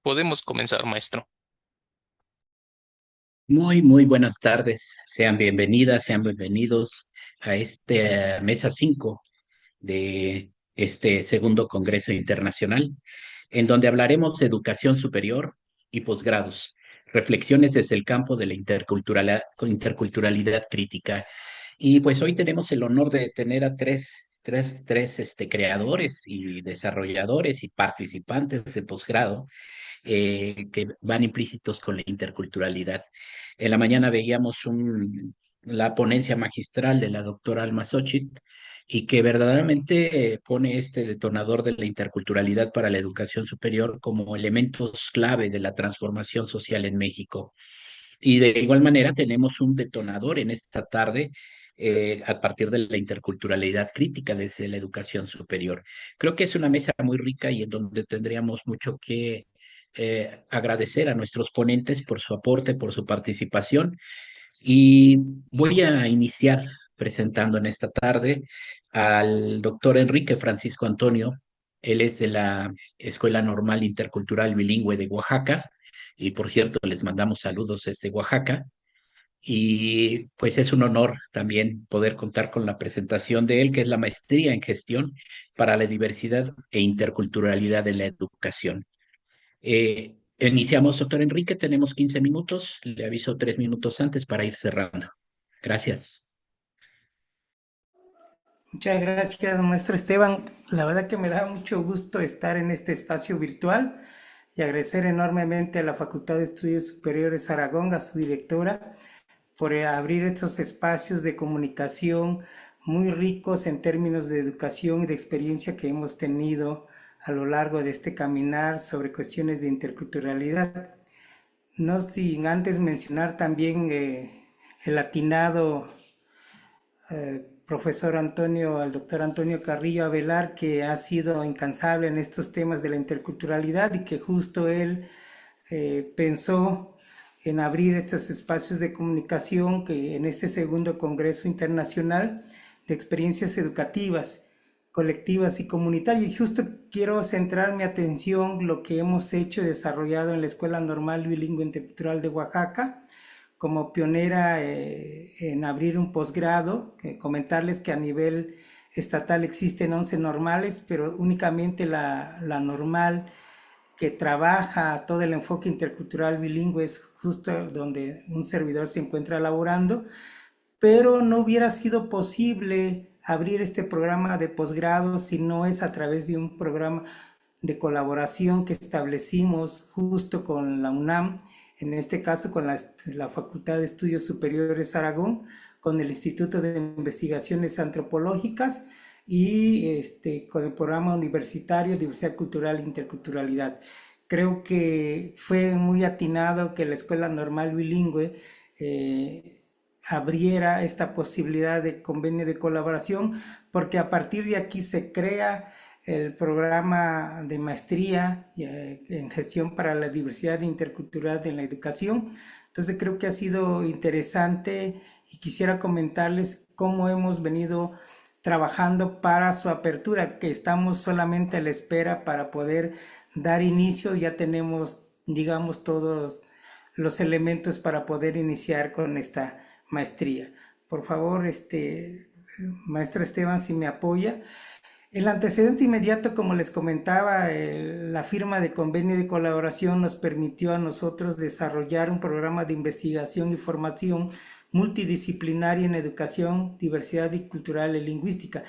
Podemos comenzar, maestro. Muy buenas tardes. Sean bienvenidas, sean bienvenidos a este mesa 5 de este segundo Congreso Internacional, en donde hablaremos de educación superior y posgrados, reflexiones desde el campo de la interculturalidad crítica. Y pues hoy tenemos el honor de tener a tres creadores y desarrolladores y participantes de posgrado que van implícitos con la interculturalidad. En la mañana veíamos la ponencia magistral de la doctora Alma Xochitl y que verdaderamente pone este detonador de la interculturalidad para la educación superior como elementos clave de la transformación social en México. Y de igual manera tenemos un detonador en esta tarde a partir de la interculturalidad crítica desde la educación superior. Creo que es una mesa muy rica y en donde tendríamos mucho que agradecer a nuestros ponentes por su aporte, por su participación. Y voy a iniciar presentando en esta tarde al doctor Enrique Francisco Antonio. Él es de la Escuela Normal Intercultural Bilingüe de Oaxaca. Y por cierto, les mandamos saludos desde Oaxaca. Y pues es un honor también poder contar con la presentación de él, que es la maestría en gestión para la diversidad e interculturalidad en la educación. Iniciamos, doctor Enrique, tenemos 15 minutos. Le aviso 3 minutos antes para ir cerrando. Gracias. Muchas gracias, maestro Esteban. La verdad que me da mucho gusto estar en este espacio virtual y agradecer enormemente a la Facultad de Estudios Superiores Aragón, a su directora, por abrir estos espacios de comunicación muy ricos en términos de educación y de experiencia que hemos tenido a lo largo de este caminar sobre cuestiones de interculturalidad. No sin antes mencionar también el atinado profesor Antonio, el doctor Antonio Carrillo Avelar, que ha sido incansable en estos temas de la interculturalidad y que justo él pensó en abrir estos espacios de comunicación que en este segundo Congreso Internacional de Experiencias Educativas, Colectivas y Comunitarias. Y justo quiero centrar mi atención lo que hemos hecho y desarrollado en la Escuela Normal Bilingüe Intercultural de Oaxaca, como pionera en abrir un posgrado. Comentarles que a nivel estatal existen 11 normales, pero únicamente la normal que trabaja todo el enfoque intercultural bilingüe es justo donde un servidor se encuentra laborando, pero no hubiera sido posible abrir este programa de posgrado si no es a través de un programa de colaboración que establecimos justo con la UNAM, en este caso con la Facultad de Estudios Superiores Aragón, con el Instituto de Investigaciones Antropológicas y con el programa universitario Diversidad Cultural e Interculturalidad. Creo que fue muy atinado que la Escuela Normal Bilingüe abriera esta posibilidad de convenio de colaboración, porque a partir de aquí se crea el programa de maestría en gestión para la diversidad intercultural en la educación. Entonces creo que ha sido interesante y quisiera comentarles cómo hemos venido trabajando para su apertura, que estamos solamente a la espera para poder dar inicio. Ya tenemos, digamos, todos los elementos para poder iniciar con esta maestría. Por favor, maestro Esteban, si me apoya. El antecedente inmediato, como les comentaba, la firma de convenio de colaboración nos permitió a nosotros desarrollar un programa de investigación y formación multidisciplinaria en educación, diversidad cultural y lingüística.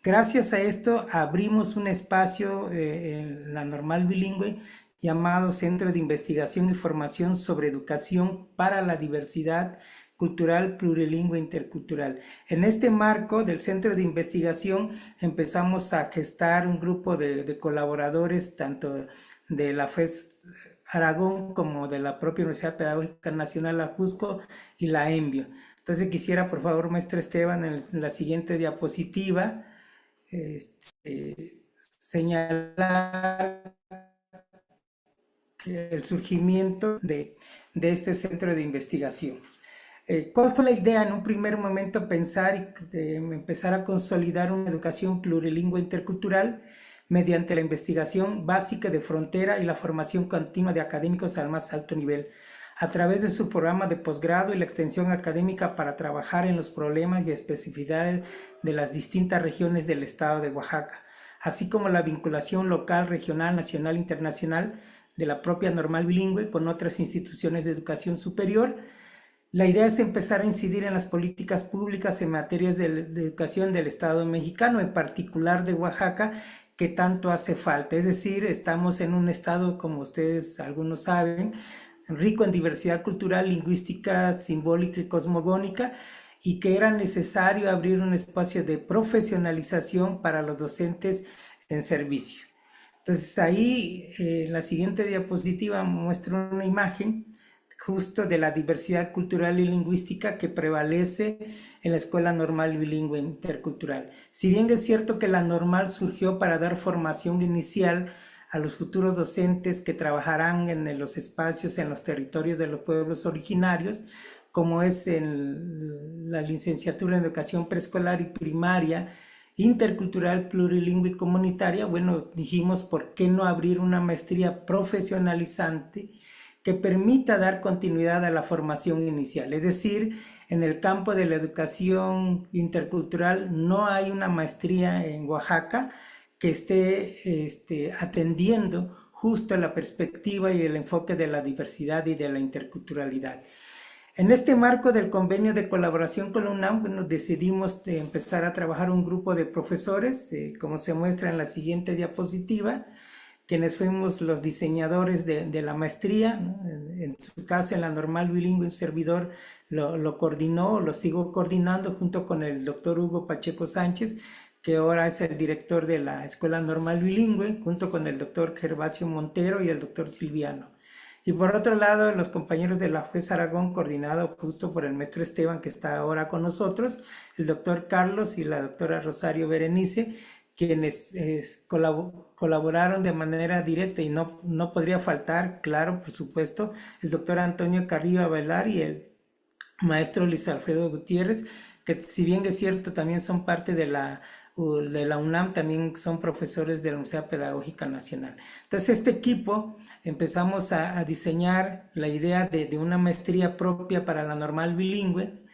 Gracias a esto abrimos un espacio en la Normal Bilingüe llamado Centro de Investigación y Formación sobre Educación para la Diversidad Cultural, Plurilingüe e Intercultural. En este marco del Centro de Investigación empezamos a gestar un grupo de colaboradores, tanto de la FES Aragón como de la propia Universidad Pedagógica Nacional Ajusco y la ENVIO. Entonces quisiera, por favor, maestro Esteban, en la siguiente diapositiva, señalar el surgimiento de este centro de investigación. ¿Cuál fue la idea? En un primer momento pensar y empezar a consolidar una educación plurilingüe intercultural, mediante la investigación básica de frontera y la formación continua de académicos al más alto nivel, a través de su programa de posgrado y la extensión académica para trabajar en los problemas y especificidades de las distintas regiones del estado de Oaxaca, así como la vinculación local, regional, nacional e internacional de la propia Normal Bilingüe con otras instituciones de educación superior. La idea es empezar a incidir en las políticas públicas en materias de educación del Estado mexicano, en particular de Oaxaca, que tanto hace falta. Es decir, estamos en un estado, como ustedes algunos saben, rico en diversidad cultural, lingüística, simbólica y cosmogónica, y que era necesario abrir un espacio de profesionalización para los docentes en servicio. Entonces ahí, en la siguiente diapositiva muestro una imagen justo de la diversidad cultural y lingüística que prevalece en la Escuela Normal Bilingüe Intercultural. Si bien es cierto que la normal surgió para dar formación inicial a los futuros docentes que trabajarán en los espacios, en los territorios de los pueblos originarios, como es en la licenciatura en educación preescolar y primaria, intercultural, plurilingüe y comunitaria, bueno, dijimos, ¿por qué no abrir una maestría profesionalizante que permita dar continuidad a la formación inicial? Es decir, en el campo de la educación intercultural no hay una maestría en Oaxaca que esté atendiendo justo la perspectiva y el enfoque de la diversidad y de la interculturalidad. En este marco del convenio de colaboración con la UNAM, bueno, decidimos empezar a trabajar un grupo de profesores, como se muestra en la siguiente diapositiva, quienes fuimos los diseñadores de la maestría, ¿no? En su caso, en la Normal Bilingüe, un servidor lo coordinó, lo sigo coordinando junto con el doctor Hugo Pacheco Sánchez, que ahora es el director de la Escuela Normal Bilingüe, junto con el doctor Gervasio Montero y el doctor Silviano. Y por otro lado, los compañeros de la FES Aragón, coordinado justo por el maestro Esteban, que está ahora con nosotros, el doctor Carlos y la doctora Rosario Berenice, quienes colaboraron de manera directa, y no podría faltar, claro, por supuesto, el doctor Antonio Carrillo Bailar y el maestro Luis Alfredo Gutiérrez, que si bien es cierto también son parte de la UNAM, también son profesores de la Universidad Pedagógica Nacional. Entonces este equipo empezamos a diseñar la idea de una maestría propia para la Normal Bilingüe,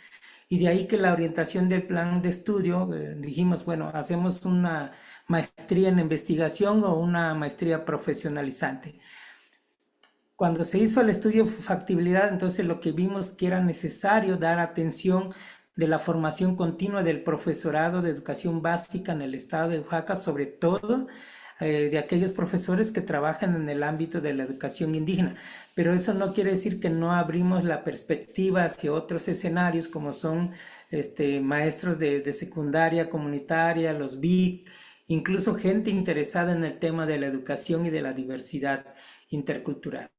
y de ahí que la orientación del plan de estudio, dijimos, bueno, hacemos una maestría en investigación o una maestría profesionalizante. Cuando se hizo el estudio de factibilidad, entonces lo que vimos que era necesario dar atención de la formación continua del profesorado de educación básica en el estado de Oaxaca, sobre todo de aquellos profesores que trabajan en el ámbito de la educación indígena. Pero eso no quiere decir que no abrimos la perspectiva hacia otros escenarios, como son maestros de secundaria comunitaria, los BIC, incluso gente interesada en el tema de la educación y de la diversidad intercultural.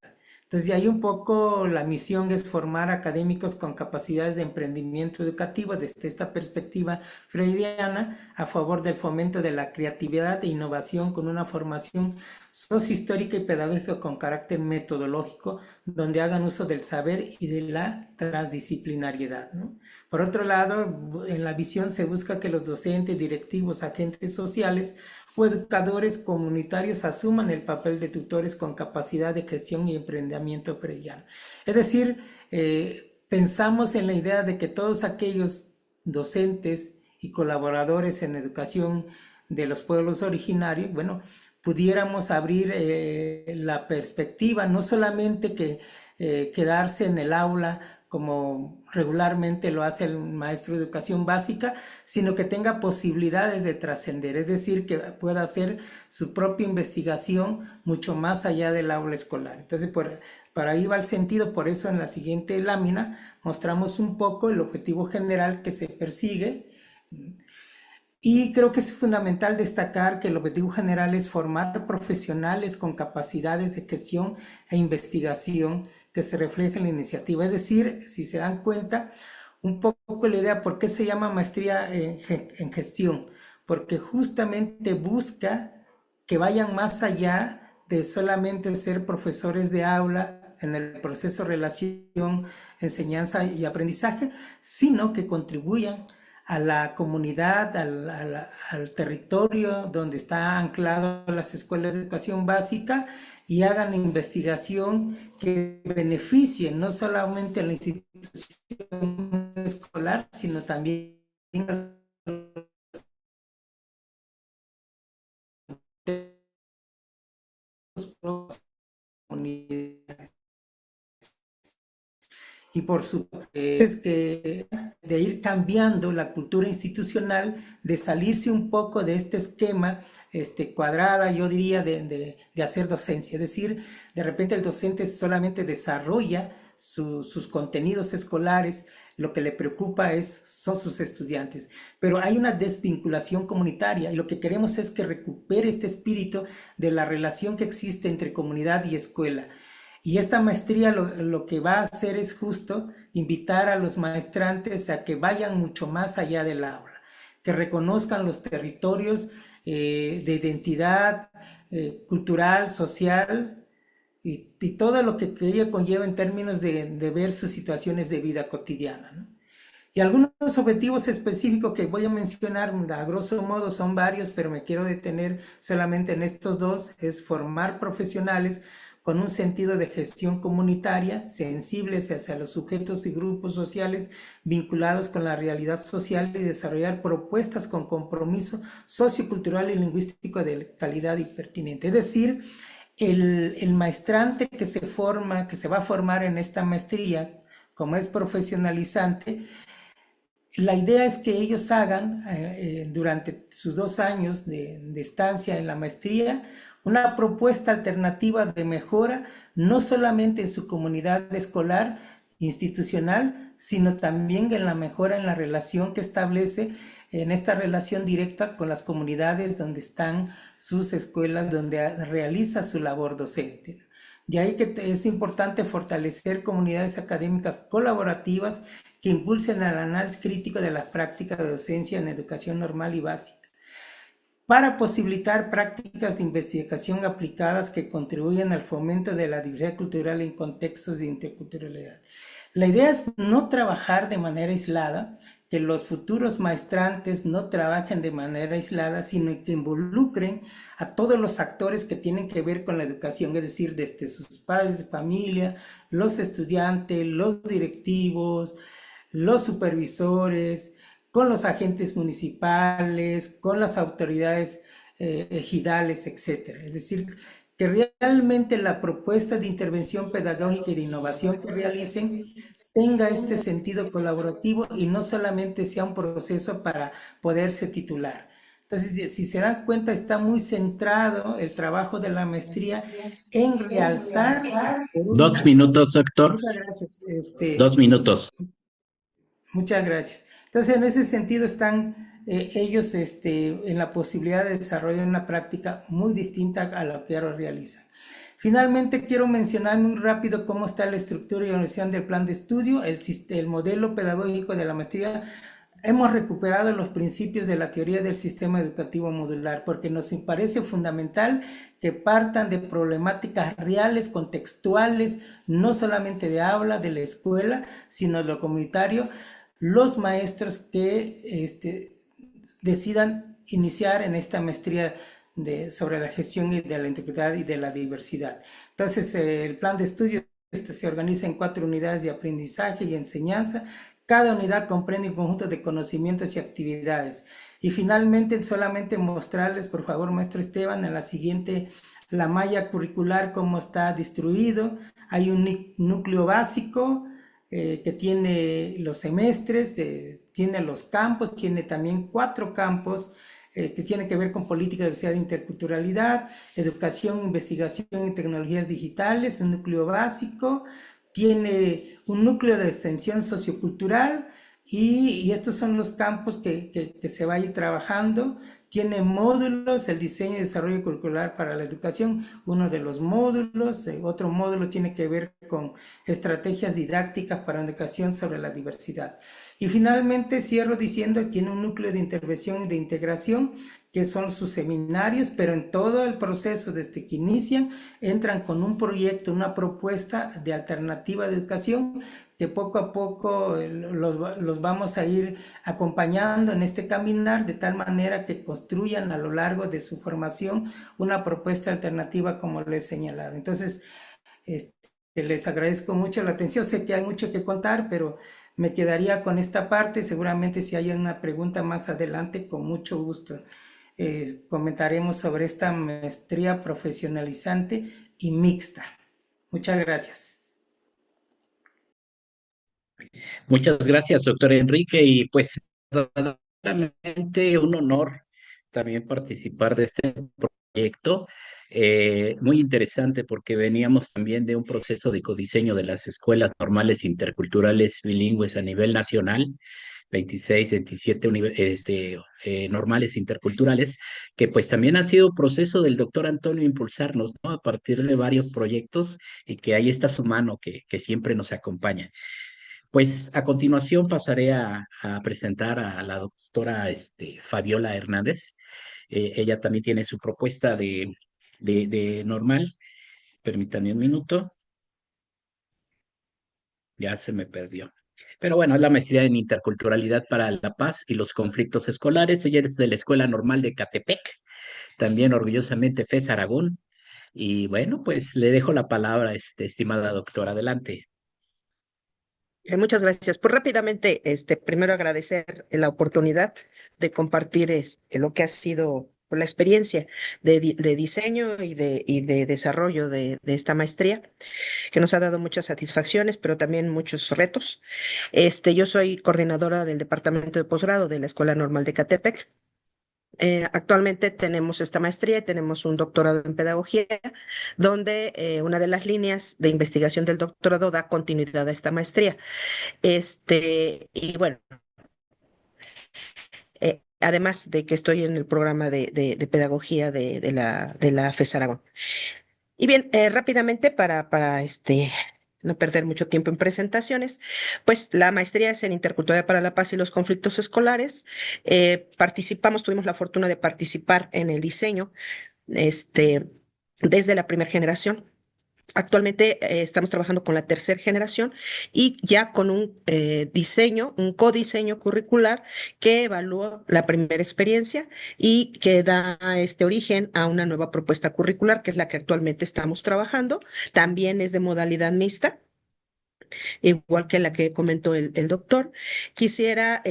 Entonces, de ahí un poco la misión es formar académicos con capacidades de emprendimiento educativo desde esta perspectiva freiriana a favor del fomento de la creatividad e innovación con una formación sociohistórica y pedagógica con carácter metodológico, donde hagan uso del saber y de la transdisciplinariedad, ¿no? Por otro lado, en la visión se busca que los docentes, directivos, agentes sociales o educadores comunitarios asuman el papel de tutores con capacidad de gestión y emprendimiento prediano. Es decir, pensamos en la idea de que todos aquellos docentes y colaboradores en educación de los pueblos originarios, bueno, pudiéramos abrir la perspectiva, no solamente que quedarse en el aula como regularmente lo hace el maestro de educación básica, sino que tenga posibilidades de trascender, es decir, que pueda hacer su propia investigación mucho más allá del aula escolar. Entonces, para ahí va el sentido, por eso en la siguiente lámina mostramos un poco el objetivo general que se persigue. Y creo que es fundamental destacar que el objetivo general es formar profesionales con capacidades de gestión e investigación que se refleja en la iniciativa. Es decir, si se dan cuenta, un poco la idea, ¿por qué se llama maestría en gestión? Porque justamente busca que vayan más allá de solamente ser profesores de aula en el proceso de relación, enseñanza y aprendizaje, sino que contribuyan a la comunidad, al territorio donde está anclado las escuelas de educación básica y hagan investigación que beneficie no solamente a la institución escolar, sino también a los comunidades. Y por supuesto es que de ir cambiando la cultura institucional, de salirse un poco de este esquema cuadrada, yo diría, de hacer docencia. Es decir, de repente el docente solamente desarrolla sus contenidos escolares, lo que le preocupa son sus estudiantes, pero hay una desvinculación comunitaria y lo que queremos es que recupere este espíritu de la relación que existe entre comunidad y escuela. Y esta maestría lo que va a hacer es justo invitar a los maestrantes a que vayan mucho más allá del aula, que reconozcan los territorios de identidad cultural, social y todo lo que ello conlleva en términos de ver sus situaciones de vida cotidiana, ¿no? Y algunos objetivos específicos que voy a mencionar, a grosso modo son varios, pero me quiero detener solamente en estos dos, es formar profesionales con un sentido de gestión comunitaria, sensibles hacia los sujetos y grupos sociales vinculados con la realidad social y desarrollar propuestas con compromiso sociocultural y lingüístico de calidad y pertinente. Es decir, el maestrante que se forma, que se va a formar en esta maestría, como es profesionalizante, la idea es que ellos hagan durante sus 2 años de estancia en la maestría una propuesta alternativa de mejora, no solamente en su comunidad escolar, institucional, sino también en la mejora en la relación que establece, en esta relación directa con las comunidades donde están sus escuelas, donde realiza su labor docente. De ahí que es importante fortalecer comunidades académicas colaborativas que impulsen el análisis crítico de la práctica de docencia en educación normal y básica, para posibilitar prácticas de investigación aplicadas que contribuyan al fomento de la diversidad cultural en contextos de interculturalidad. La idea es no trabajar de manera aislada, que los futuros maestrantes no trabajen de manera aislada, sino que involucren a todos los actores que tienen que ver con la educación, es decir, desde sus padres de familia, los estudiantes, los directivos, los supervisores, con los agentes municipales, con las autoridades ejidales, etc. Es decir, que realmente la propuesta de intervención pedagógica y de innovación que realicen tenga este sentido colaborativo y no solamente sea un proceso para poderse titular. Entonces, si se dan cuenta, está muy centrado el trabajo de la maestría en realzar. 2 minutos, doctor. Muchas gracias. 2 minutos. Muchas gracias. Entonces, en ese sentido están ellos en la posibilidad de desarrollar una práctica muy distinta a la que ahora realizan. Finalmente, quiero mencionar muy rápido cómo está la estructura y organización del plan de estudio, el modelo pedagógico de la maestría. Hemos recuperado los principios de la teoría del sistema educativo modular porque nos parece fundamental que partan de problemáticas reales, contextuales, no solamente de aula, de la escuela, sino de lo comunitario, los maestros que decidan iniciar en esta maestría sobre la gestión de la interculturalidad y de la diversidad. Entonces, el plan de estudio se organiza en 4 unidades de aprendizaje y enseñanza. Cada unidad comprende un conjunto de conocimientos y actividades. Y finalmente, solamente mostrarles, por favor, maestro Esteban, en la siguiente, la malla curricular, cómo está distribuido. Hay un núcleo básico que tiene los semestres, tiene los campos, tiene también 4 campos que tienen que ver con política de diversidad e interculturalidad, educación, investigación y tecnologías digitales, un núcleo básico, tiene un núcleo de extensión sociocultural y estos son los campos que se va a ir trabajando. Tiene módulos, el diseño y desarrollo curricular para la educación, uno de los módulos, otro módulo tiene que ver con estrategias didácticas para la educación sobre la diversidad. Y finalmente cierro diciendo que tiene un núcleo de intervención y de integración que son sus seminarios, pero en todo el proceso desde que inician entran con un proyecto, una propuesta de alternativa de educación que poco a poco los vamos a ir acompañando en este caminar de tal manera que construyan a lo largo de su formación una propuesta alternativa como lo he señalado. Entonces, este, les agradezco mucho la atención. Sé que hay mucho que contar, pero me quedaría con esta parte. Seguramente si hay una pregunta más adelante, con mucho gusto comentaremos sobre esta maestría profesionalizante y mixta. Muchas gracias. Muchas gracias, doctor Enrique, y pues verdaderamente un honor también participar de este proyecto. Muy interesante porque veníamos también de un proceso de codiseño de las escuelas normales interculturales bilingües a nivel nacional, 26, 27 normales interculturales, que pues también ha sido proceso del doctor Antonio impulsarnos, ¿no? A partir de varios proyectos y que ahí está su mano que siempre nos acompaña. Pues a continuación pasaré a presentar a la doctora Fabiola Hernández. Ella también tiene su propuesta de normal. Permítanme un minuto, ya se me perdió. Pero bueno, es la maestría en interculturalidad para la paz y los conflictos escolares. Ella es de la Escuela Normal de Catepec, también orgullosamente FES Aragón. Y bueno, pues le dejo la palabra, estimada doctora. Adelante. Muchas gracias. Pues rápidamente, primero agradecer la oportunidad de compartir lo que ha sido pues, la experiencia de diseño y de desarrollo de esta maestría, que nos ha dado muchas satisfacciones, pero también muchos retos. Yo soy coordinadora del Departamento de Posgrado de la Escuela Normal de Catepec. Actualmente tenemos esta maestría y tenemos un doctorado en pedagogía, donde una de las líneas de investigación del doctorado da continuidad a esta maestría. Y bueno, además de que estoy en el programa de pedagogía de la FES Aragón. Y bien, rápidamente para no perder mucho tiempo en presentaciones, pues la maestría es en Interculturalidad para la Paz y los Conflictos Escolares. Tuvimos la fortuna de participar en el diseño, este, desde la primera generación. Actualmente estamos trabajando con la tercera generación y ya con un diseño, un codiseño curricular que evalúa la primera experiencia y que da este origen a una nueva propuesta curricular, que es la que actualmente estamos trabajando. También es de modalidad mixta, igual que la que comentó el doctor. Quisiera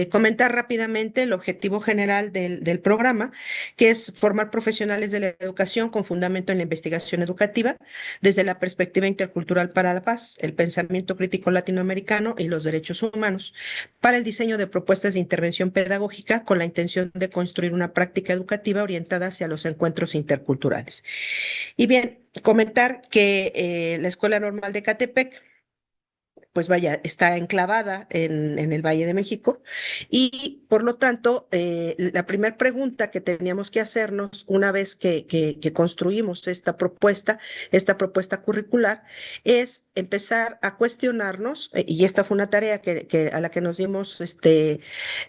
comentar rápidamente el objetivo general del programa, que es formar profesionales de la educación con fundamento en la investigación educativa desde la perspectiva intercultural para la paz, el pensamiento crítico latinoamericano y los derechos humanos, para el diseño de propuestas de intervención pedagógica con la intención de construir una práctica educativa orientada hacia los encuentros interculturales. Y bien, comentar que la Escuela Normal de Catepec, pues vaya, está enclavada en el Valle de México y por lo tanto, la primera pregunta que teníamos que hacernos una vez que construimos esta propuesta curricular, es empezar a cuestionarnos, y esta fue una tarea a la que nos dimos,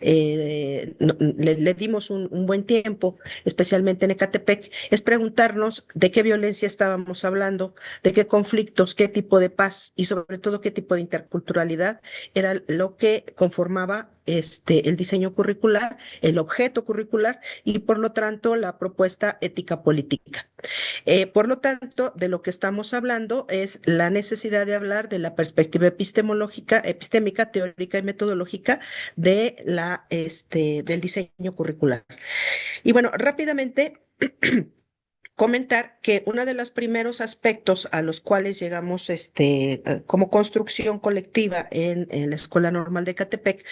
le dimos un buen tiempo, especialmente en Ecatepec, es preguntarnos de qué violencia estábamos hablando, de qué conflictos, qué tipo de paz y sobre todo qué tipo de interculturalidad era lo que conformaba el diseño curricular, el objeto curricular y por lo tanto la propuesta ética política. Por lo tanto, de lo que estamos hablando es la necesidad de hablar de la perspectiva epistémica, teórica y metodológica del diseño curricular. Y bueno, rápidamente comentar que uno de los primeros aspectos a los cuales llegamos como construcción colectiva en la Escuela Normal de Catepec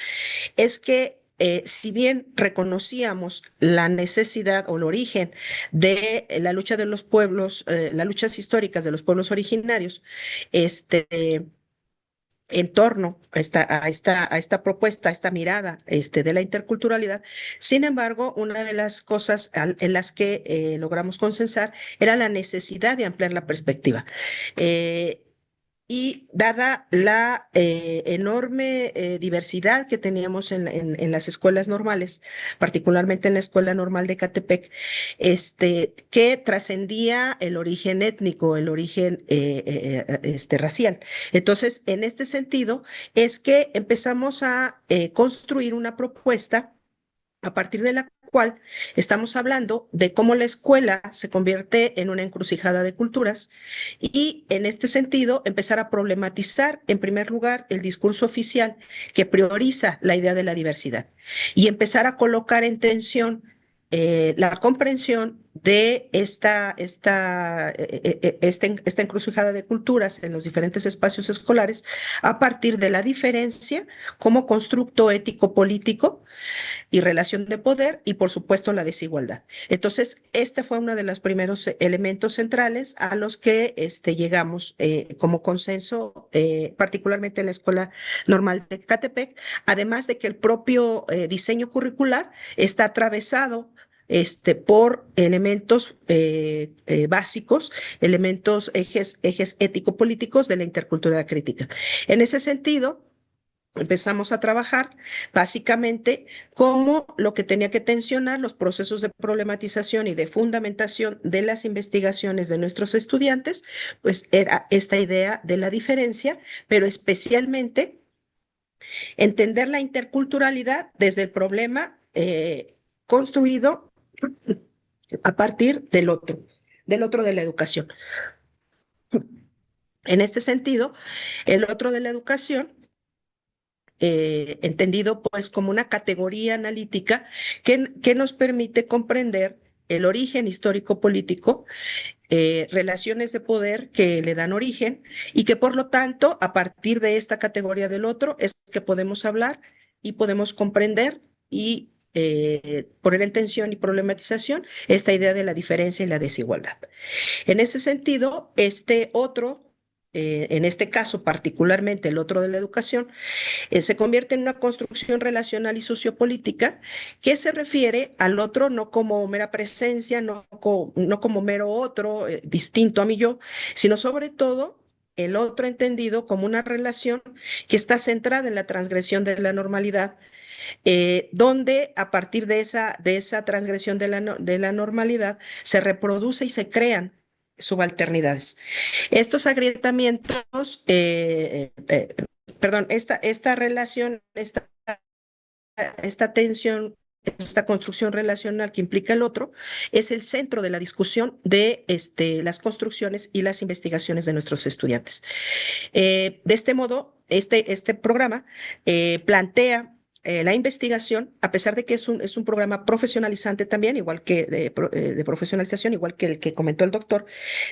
es que si bien reconocíamos la necesidad o el origen de la lucha de los pueblos, las luchas históricas de los pueblos originarios, en torno a esta propuesta, a esta mirada de la interculturalidad. Sin embargo, una de las cosas en las que logramos consensar era la necesidad de ampliar la perspectiva. Y dada la enorme diversidad que teníamos en las escuelas normales, particularmente en la Escuela Normal de Ecatepec, que trascendía el origen étnico, el origen racial. Entonces, en este sentido, es que empezamos a construir una propuesta a partir de la cual estamos hablando de cómo la escuela se convierte en una encrucijada de culturas y en este sentido empezar a problematizar en primer lugar el discurso oficial que prioriza la idea de la diversidad y empezar a colocar en tensión la comprensión de esta encrucijada de culturas en los diferentes espacios escolares a partir de la diferencia como constructo ético-político y relación de poder y, por supuesto, la desigualdad. Entonces, este fue uno de los primeros elementos centrales a los que llegamos como consenso, particularmente en la Escuela Normal de Ecatepec, además de que el propio diseño curricular está atravesado por elementos básicos, elementos, ejes ético-políticos de la intercultura crítica. En ese sentido, empezamos a trabajar básicamente como lo que tenía que tensionar los procesos de problematización y de fundamentación de las investigaciones de nuestros estudiantes, pues era esta idea de la diferencia, pero especialmente entender la interculturalidad desde el problema construido a partir del otro de la educación. En este sentido, el otro de la educación entendido pues como una categoría analítica que nos permite comprender el origen histórico-político, relaciones de poder que le dan origen y que por lo tanto a partir de esta categoría del otro es que podemos hablar y podemos comprender y poner en tensión y problematización esta idea de la diferencia y la desigualdad. En ese sentido, este otro, en este caso particularmente el otro de la educación, se convierte en una construcción relacional y sociopolítica que se refiere al otro no como mera presencia, no como mero otro distinto a mi yo, sino sobre todo el otro entendido como una relación que está centrada en la transgresión de la normalidad, donde a partir de esa transgresión de la normalidad se reproduce y se crean subalternidades. Estos agrietamientos perdón, esta relación, esta tensión, esta construcción relacional que implica el otro, es el centro de la discusión de las construcciones y las investigaciones de nuestros estudiantes. De este modo, este programa plantea la investigación, a pesar de que es un programa profesionalizante también, igual que de profesionalización, igual que el que comentó el doctor.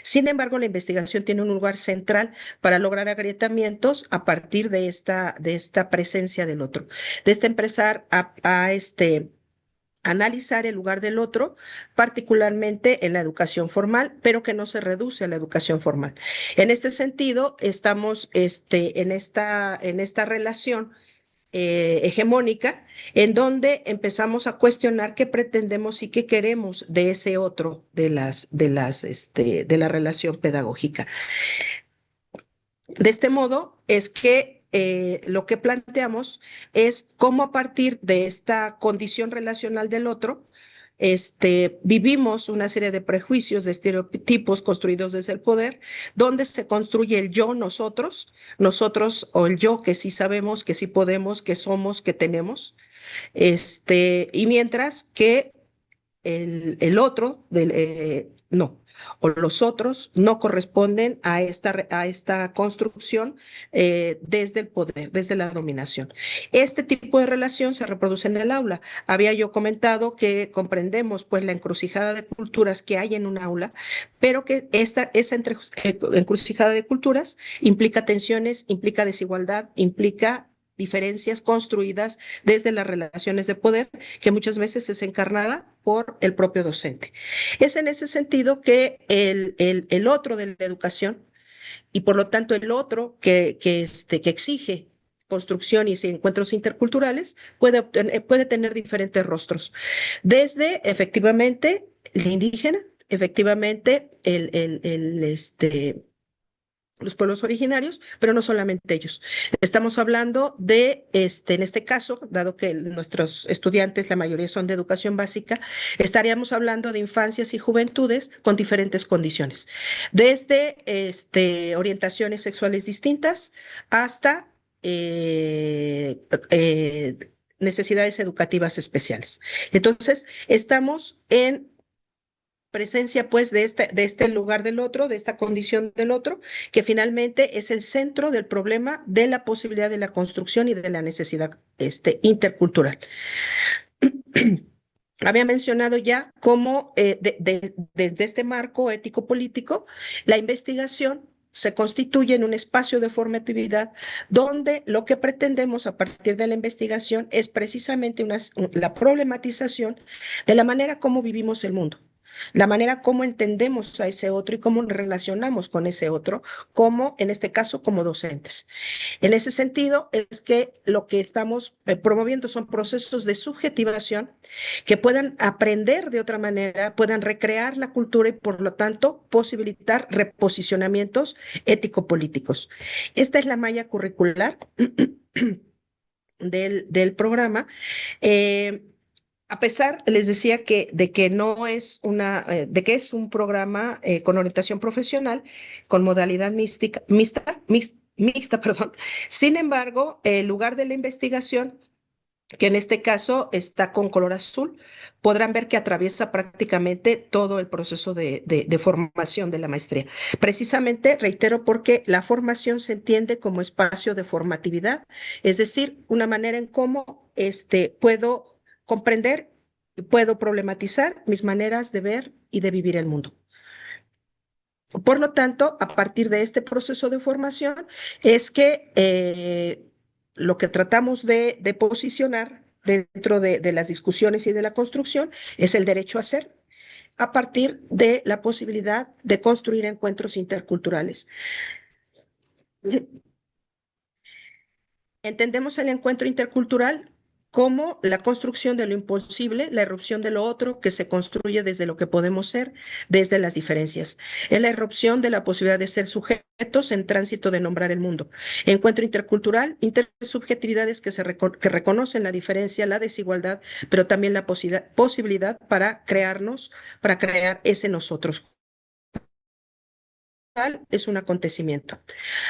Sin embargo, la investigación tiene un lugar central para lograr agrietamientos a partir de esta presencia del otro, de empezar a analizar el lugar del otro, particularmente en la educación formal, pero que no se reduce a la educación formal. En este sentido, estamos en esta relación hegemónica, en donde empezamos a cuestionar qué pretendemos y qué queremos de ese otro de la relación pedagógica. De este modo es que lo que planteamos es cómo a partir de esta condición relacional del otro, vivimos una serie de prejuicios, de estereotipos construidos desde el poder, donde se construye el yo, nosotros o el yo que sí sabemos, que sí podemos, que somos, que tenemos, y mientras que el otro, no, o los otros no corresponden a esta construcción desde el poder, desde la dominación. Este tipo de relación se reproduce en el aula. Había yo comentado que comprendemos pues la encrucijada de culturas que hay en un aula, pero que esa encrucijada de culturas implica tensiones, implica desigualdad, implica diferencias construidas desde las relaciones de poder, que muchas veces es encarnada por el propio docente. Es en ese sentido que el otro de la educación, y por lo tanto el otro que exige construcción y encuentros interculturales, puede tener diferentes rostros. Desde, efectivamente, el indígena, efectivamente, los pueblos originarios, pero no solamente ellos. Estamos hablando de, en este caso, dado que nuestros estudiantes, la mayoría son de educación básica, estaríamos hablando de infancias y juventudes con diferentes condiciones, desde orientaciones sexuales distintas hasta necesidades educativas especiales. Entonces, estamos en presencia pues de este lugar del otro, de esta condición del otro, que finalmente es el centro del problema de la posibilidad de la construcción y de la necesidad intercultural. Había mencionado ya cómo desde este marco ético-político, la investigación se constituye en un espacio de formatividad donde lo que pretendemos a partir de la investigación es precisamente la problematización de la manera como vivimos el mundo, la manera como entendemos a ese otro y cómo nos relacionamos con ese otro, como en este caso como docentes. En ese sentido es que lo que estamos promoviendo son procesos de subjetivación que puedan aprender de otra manera, puedan recrear la cultura y por lo tanto posibilitar reposicionamientos ético-políticos. Esta es la malla curricular del programa. A pesar, les decía de que no es de que es un programa con orientación profesional, con modalidad mixta, perdón. Sin embargo, el lugar de la investigación, que en este caso está con color azul, podrán ver que atraviesa prácticamente todo el proceso de formación de la maestría. Precisamente, reitero, porque la formación se entiende como espacio de formatividad, es decir, una manera en cómo puedo comprender y puedo problematizar mis maneras de ver y de vivir el mundo. Por lo tanto, a partir de este proceso de formación es que lo que tratamos de posicionar dentro de las discusiones y de la construcción es el derecho a ser, a partir de la posibilidad de construir encuentros interculturales. Entendemos el encuentro intercultural como la construcción de lo imposible, la irrupción de lo otro que se construye desde lo que podemos ser, desde las diferencias. Es la irrupción de la posibilidad de ser sujetos en tránsito de nombrar el mundo. Encuentro intercultural, intersubjetividades que reconocen la diferencia, la desigualdad, pero también la posibilidad para crearnos, para crear ese nosotros. Es un acontecimiento.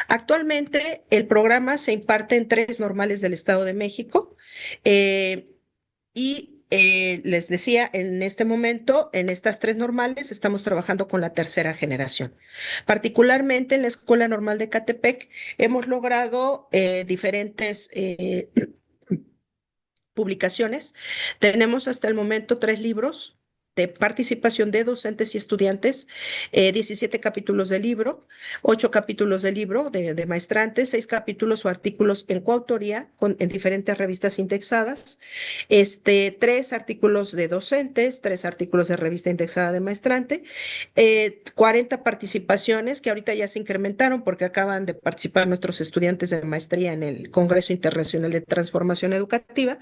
Actualmente el programa se imparte en 3 normales del Estado de México y les decía, en este momento, en estas 3 normales, estamos trabajando con la tercera generación. Particularmente en la Escuela Normal de Catepec hemos logrado diferentes publicaciones. Tenemos hasta el momento 3 libros de participación de docentes y estudiantes, 17 capítulos de libro, 8 capítulos de libro de maestrantes, 6 capítulos o artículos en coautoría en diferentes revistas indexadas, 3 artículos de docentes, 3 artículos de revista indexada de maestrante, 40 participaciones que ahorita ya se incrementaron porque acaban de participar nuestros estudiantes de maestría en el Congreso Internacional de Transformación Educativa,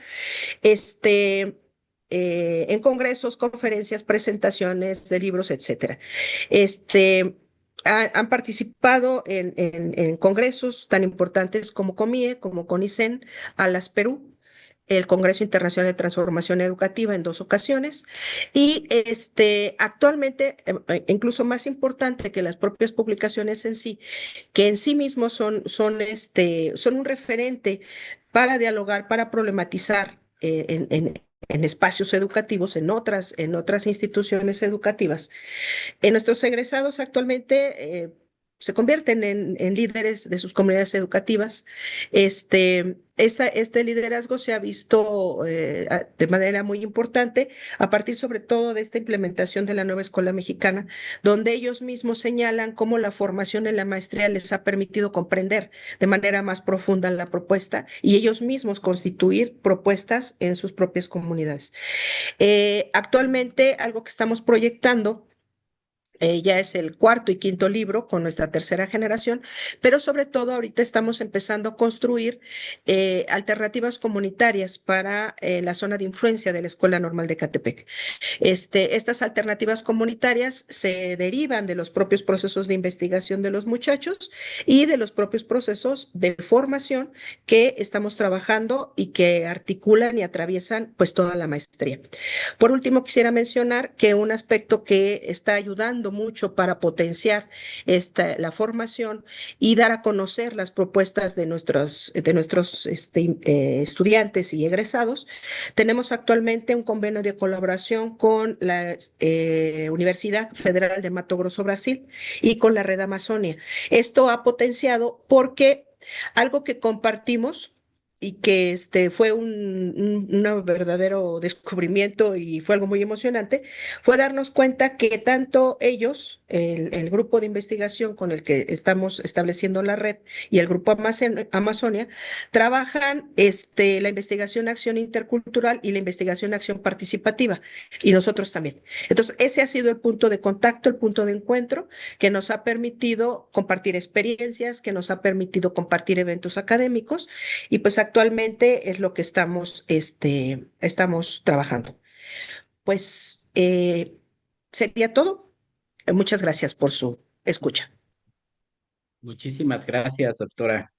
en congresos, conferencias, presentaciones de libros, etcétera. Han participado en congresos tan importantes como COMIE, como CONICEN, ALAS Perú, el Congreso Internacional de Transformación Educativa en 2 ocasiones, y actualmente, incluso más importante que las propias publicaciones en sí, que en sí mismos son un referente para dialogar, para problematizar en espacios educativos, en otras instituciones educativas. Nuestros egresados actualmente se convierten en líderes de sus comunidades educativas. Este liderazgo se ha visto de manera muy importante a partir sobre todo de esta implementación de la nueva escuela mexicana, donde ellos mismos señalan cómo la formación en la maestría les ha permitido comprender de manera más profunda la propuesta y ellos mismos constituir propuestas en sus propias comunidades. Actualmente, algo que estamos proyectando Ya es el cuarto y quinto libro con nuestra tercera generación, pero sobre todo ahorita estamos empezando a construir alternativas comunitarias para la zona de influencia de la Escuela Normal de Catepec. Estas alternativas comunitarias se derivan de los propios procesos de investigación de los muchachos y de los propios procesos de formación que estamos trabajando y que articulan y atraviesan pues toda la maestría. Por último, quisiera mencionar que un aspecto que está ayudando mucho para potenciar la formación y dar a conocer las propuestas de nuestros estudiantes y egresados, tenemos actualmente un convenio de colaboración con la Universidad Federal de Mato Grosso, Brasil, y con la Red Amazonia. Esto ha potenciado porque algo que compartimos y que fue un verdadero descubrimiento y fue algo muy emocionante, fue darnos cuenta que tanto ellos, el grupo de investigación con el que estamos estableciendo la red y el grupo Amazonia, trabajan la investigación acción intercultural y la investigación acción participativa, y nosotros también. Entonces, ese ha sido el punto de contacto, el punto de encuentro que nos ha permitido compartir experiencias, que nos ha permitido compartir eventos académicos, y pues actualmente es lo que estamos trabajando. Pues sería todo. Muchas gracias por su escucha. Muchísimas gracias, doctora.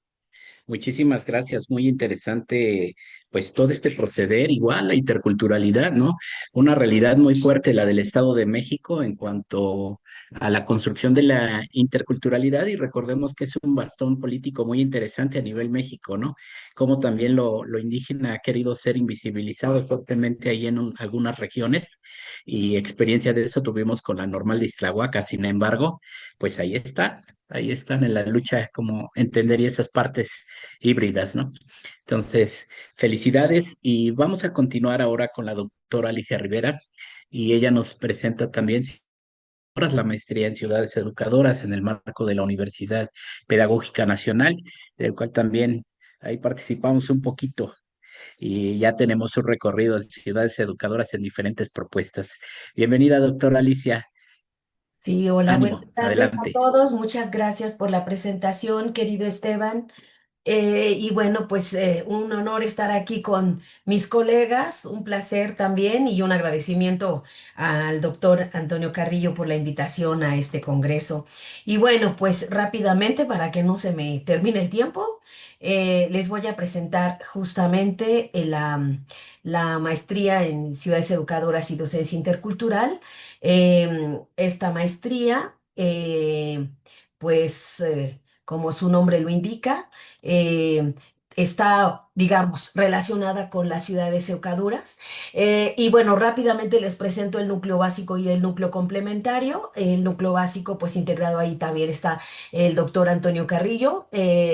Muchísimas gracias, muy interesante, pues todo este proceder, igual la interculturalidad, ¿no? Una realidad muy fuerte, la del Estado de México en cuanto a la construcción de la interculturalidad, y recordemos que es un bastón político muy interesante a nivel México, ¿no? Como también lo indígena ha querido ser invisibilizado fuertemente ahí en algunas regiones, y experiencia de eso tuvimos con la normal de Iztlahuaca. Sin embargo, pues ahí están en la lucha, como entendería esas partes híbridas, ¿no? Entonces, felicidades, y vamos a continuar ahora con la doctora Alicia Rivera, y ella nos presenta también la maestría en ciudades educadoras en el marco de la Universidad Pedagógica Nacional, del cual también ahí participamos un poquito, y ya tenemos un recorrido de ciudades educadoras en diferentes propuestas. Bienvenida, doctora Alicia. Sí, hola, buenas Ánimo, tardes a adelante. todos. Muchas gracias por la presentación, querido Esteban. Y bueno, pues un honor estar aquí con mis colegas, un placer también y un agradecimiento al doctor Antonio Carrillo por la invitación a este congreso. Y bueno, pues rápidamente, para que no se me termine el tiempo, les voy a presentar justamente la maestría en Ciudades Educadoras y Docencia Intercultural. Esta maestría, pues como su nombre lo indica, eh, está, digamos, relacionada con las ciudades educadoras. Y bueno, rápidamente les presento el núcleo básico y el núcleo complementario. El núcleo básico, pues integrado ahí también está el doctor Antonio Carrillo.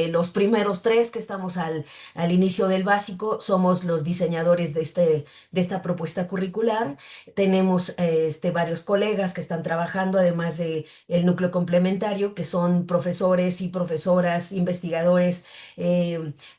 Los primeros tres que estamos al inicio del básico somos los diseñadores de esta propuesta curricular. Tenemos varios colegas que están trabajando, además de el núcleo complementario, que son profesores y profesoras, investigadores,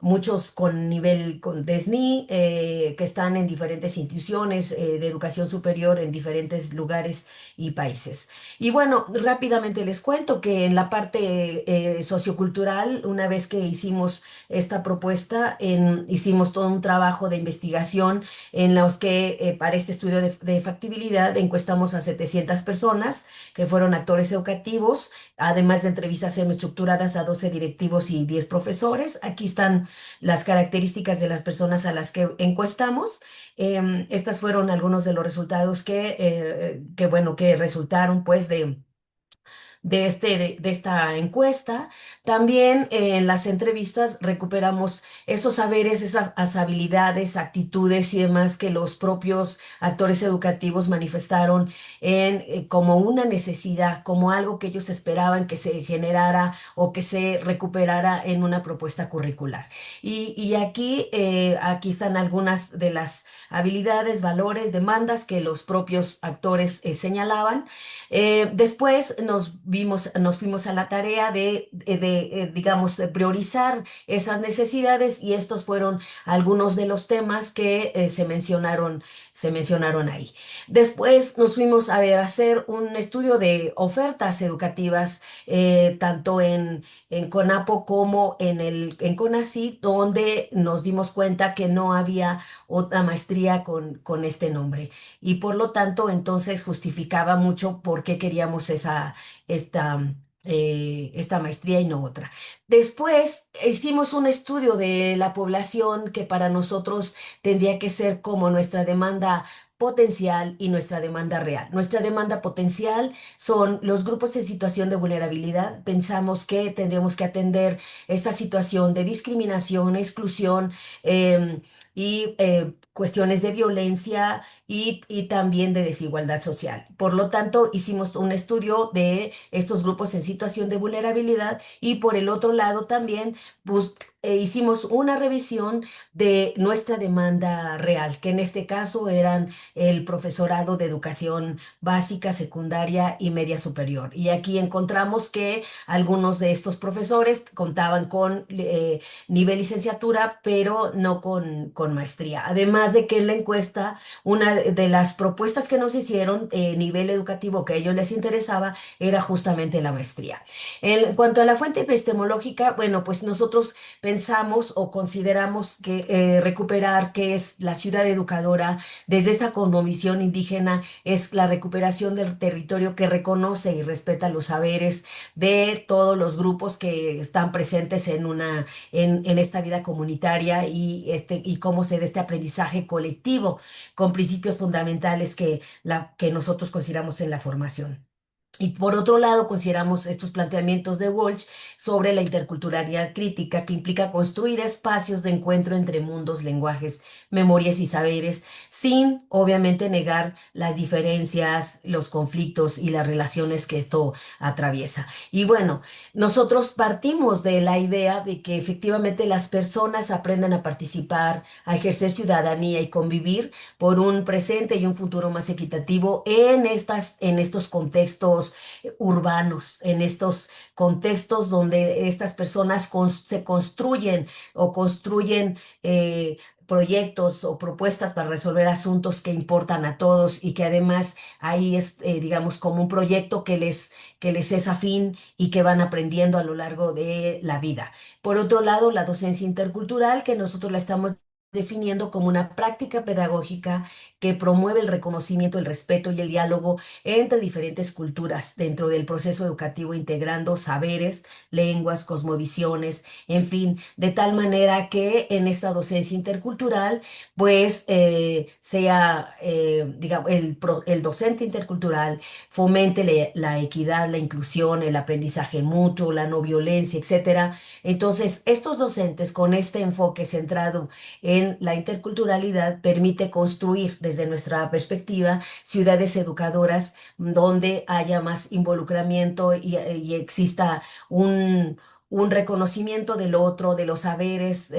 muchos con nivel de SNI, que están en diferentes instituciones de educación superior en diferentes lugares y países. Y bueno, rápidamente les cuento que en la parte sociocultural, una vez que hicimos esta propuesta, hicimos todo un trabajo de investigación en los que para este estudio de factibilidad encuestamos a 700 personas que fueron actores educativos, además de entrevistas semiestructuradas a 12 directivos y 10 profesores. Aquí están las características de las personas a las que encuestamos. Estas fueron algunos de los resultados bueno, que resultaron pues de esta encuesta. También en las entrevistas recuperamos esos saberes, esas habilidades, actitudes y demás que los propios actores educativos manifestaron como una necesidad, como algo que ellos esperaban que se generara o que se recuperara en una propuesta curricular. Y aquí están algunas de las habilidades, valores, demandas que los propios actores señalaban. Después nos fuimos a la tarea digamos, de priorizar esas necesidades, y estos fueron algunos de los temas que se mencionaron se mencionaron ahí. Después nos fuimos a ver, a hacer un estudio de ofertas educativas, tanto en CONAPO como en CONACYT, donde nos dimos cuenta que no había otra maestría con este nombre. Y por lo tanto, entonces justificaba mucho por qué queríamos esta maestría y no otra. Después hicimos un estudio de la población que para nosotros tendría que ser como nuestra demanda potencial y nuestra demanda real. Nuestra demanda potencial son los grupos en situación de vulnerabilidad. Pensamos que tendríamos que atender esta situación de discriminación, exclusión, cuestiones de violencia y también de desigualdad social. Por lo tanto, hicimos un estudio de estos grupos en situación de vulnerabilidad y por el otro lado también hicimos una revisión de nuestra demanda real, que en este caso eran el profesorado de educación básica, secundaria y media superior. Y aquí encontramos que algunos de estos profesores contaban con nivel licenciatura, pero no con maestría. Además de que en la encuesta, una de las propuestas que nos hicieron, nivel educativo que a ellos les interesaba, era justamente la maestría. En cuanto a la fuente epistemológica, bueno, pues nosotros pensamos o consideramos que recuperar qué es la ciudad educadora desde esta cosmovisión indígena es la recuperación del territorio que reconoce y respeta los saberes de todos los grupos que están presentes en esta vida comunitaria y cómo se da este aprendizaje colectivo con principios fundamentales que nosotros consideramos en la formación. Y por otro lado, consideramos estos planteamientos de Walsh sobre la interculturalidad crítica, que implica construir espacios de encuentro entre mundos, lenguajes, memorias y saberes, sin obviamente negar las diferencias, los conflictos y las relaciones que esto atraviesa. Y bueno, nosotros partimos de la idea de que efectivamente las personas aprendan a participar, a ejercer ciudadanía y convivir por un presente y un futuro más equitativo en estos contextos urbanos, en estos contextos donde estas personas se construyen o construyen proyectos o propuestas para resolver asuntos que importan a todos y que además ahí es, digamos, como un proyecto que les es afín y que van aprendiendo a lo largo de la vida. Por otro lado, la docencia intercultural, que nosotros la estamos definiendo como una práctica pedagógica que promueve el reconocimiento, el respeto y el diálogo entre diferentes culturas dentro del proceso educativo, integrando saberes, lenguas, cosmovisiones, en fin, de tal manera que en esta docencia intercultural, pues digamos, el docente intercultural fomente la equidad, la inclusión, el aprendizaje mutuo, la no violencia, etcétera. Entonces, estos docentes con este enfoque centrado en la interculturalidad permite construir desde nuestra perspectiva ciudades educadoras donde haya más involucramiento y exista un reconocimiento del otro, de los saberes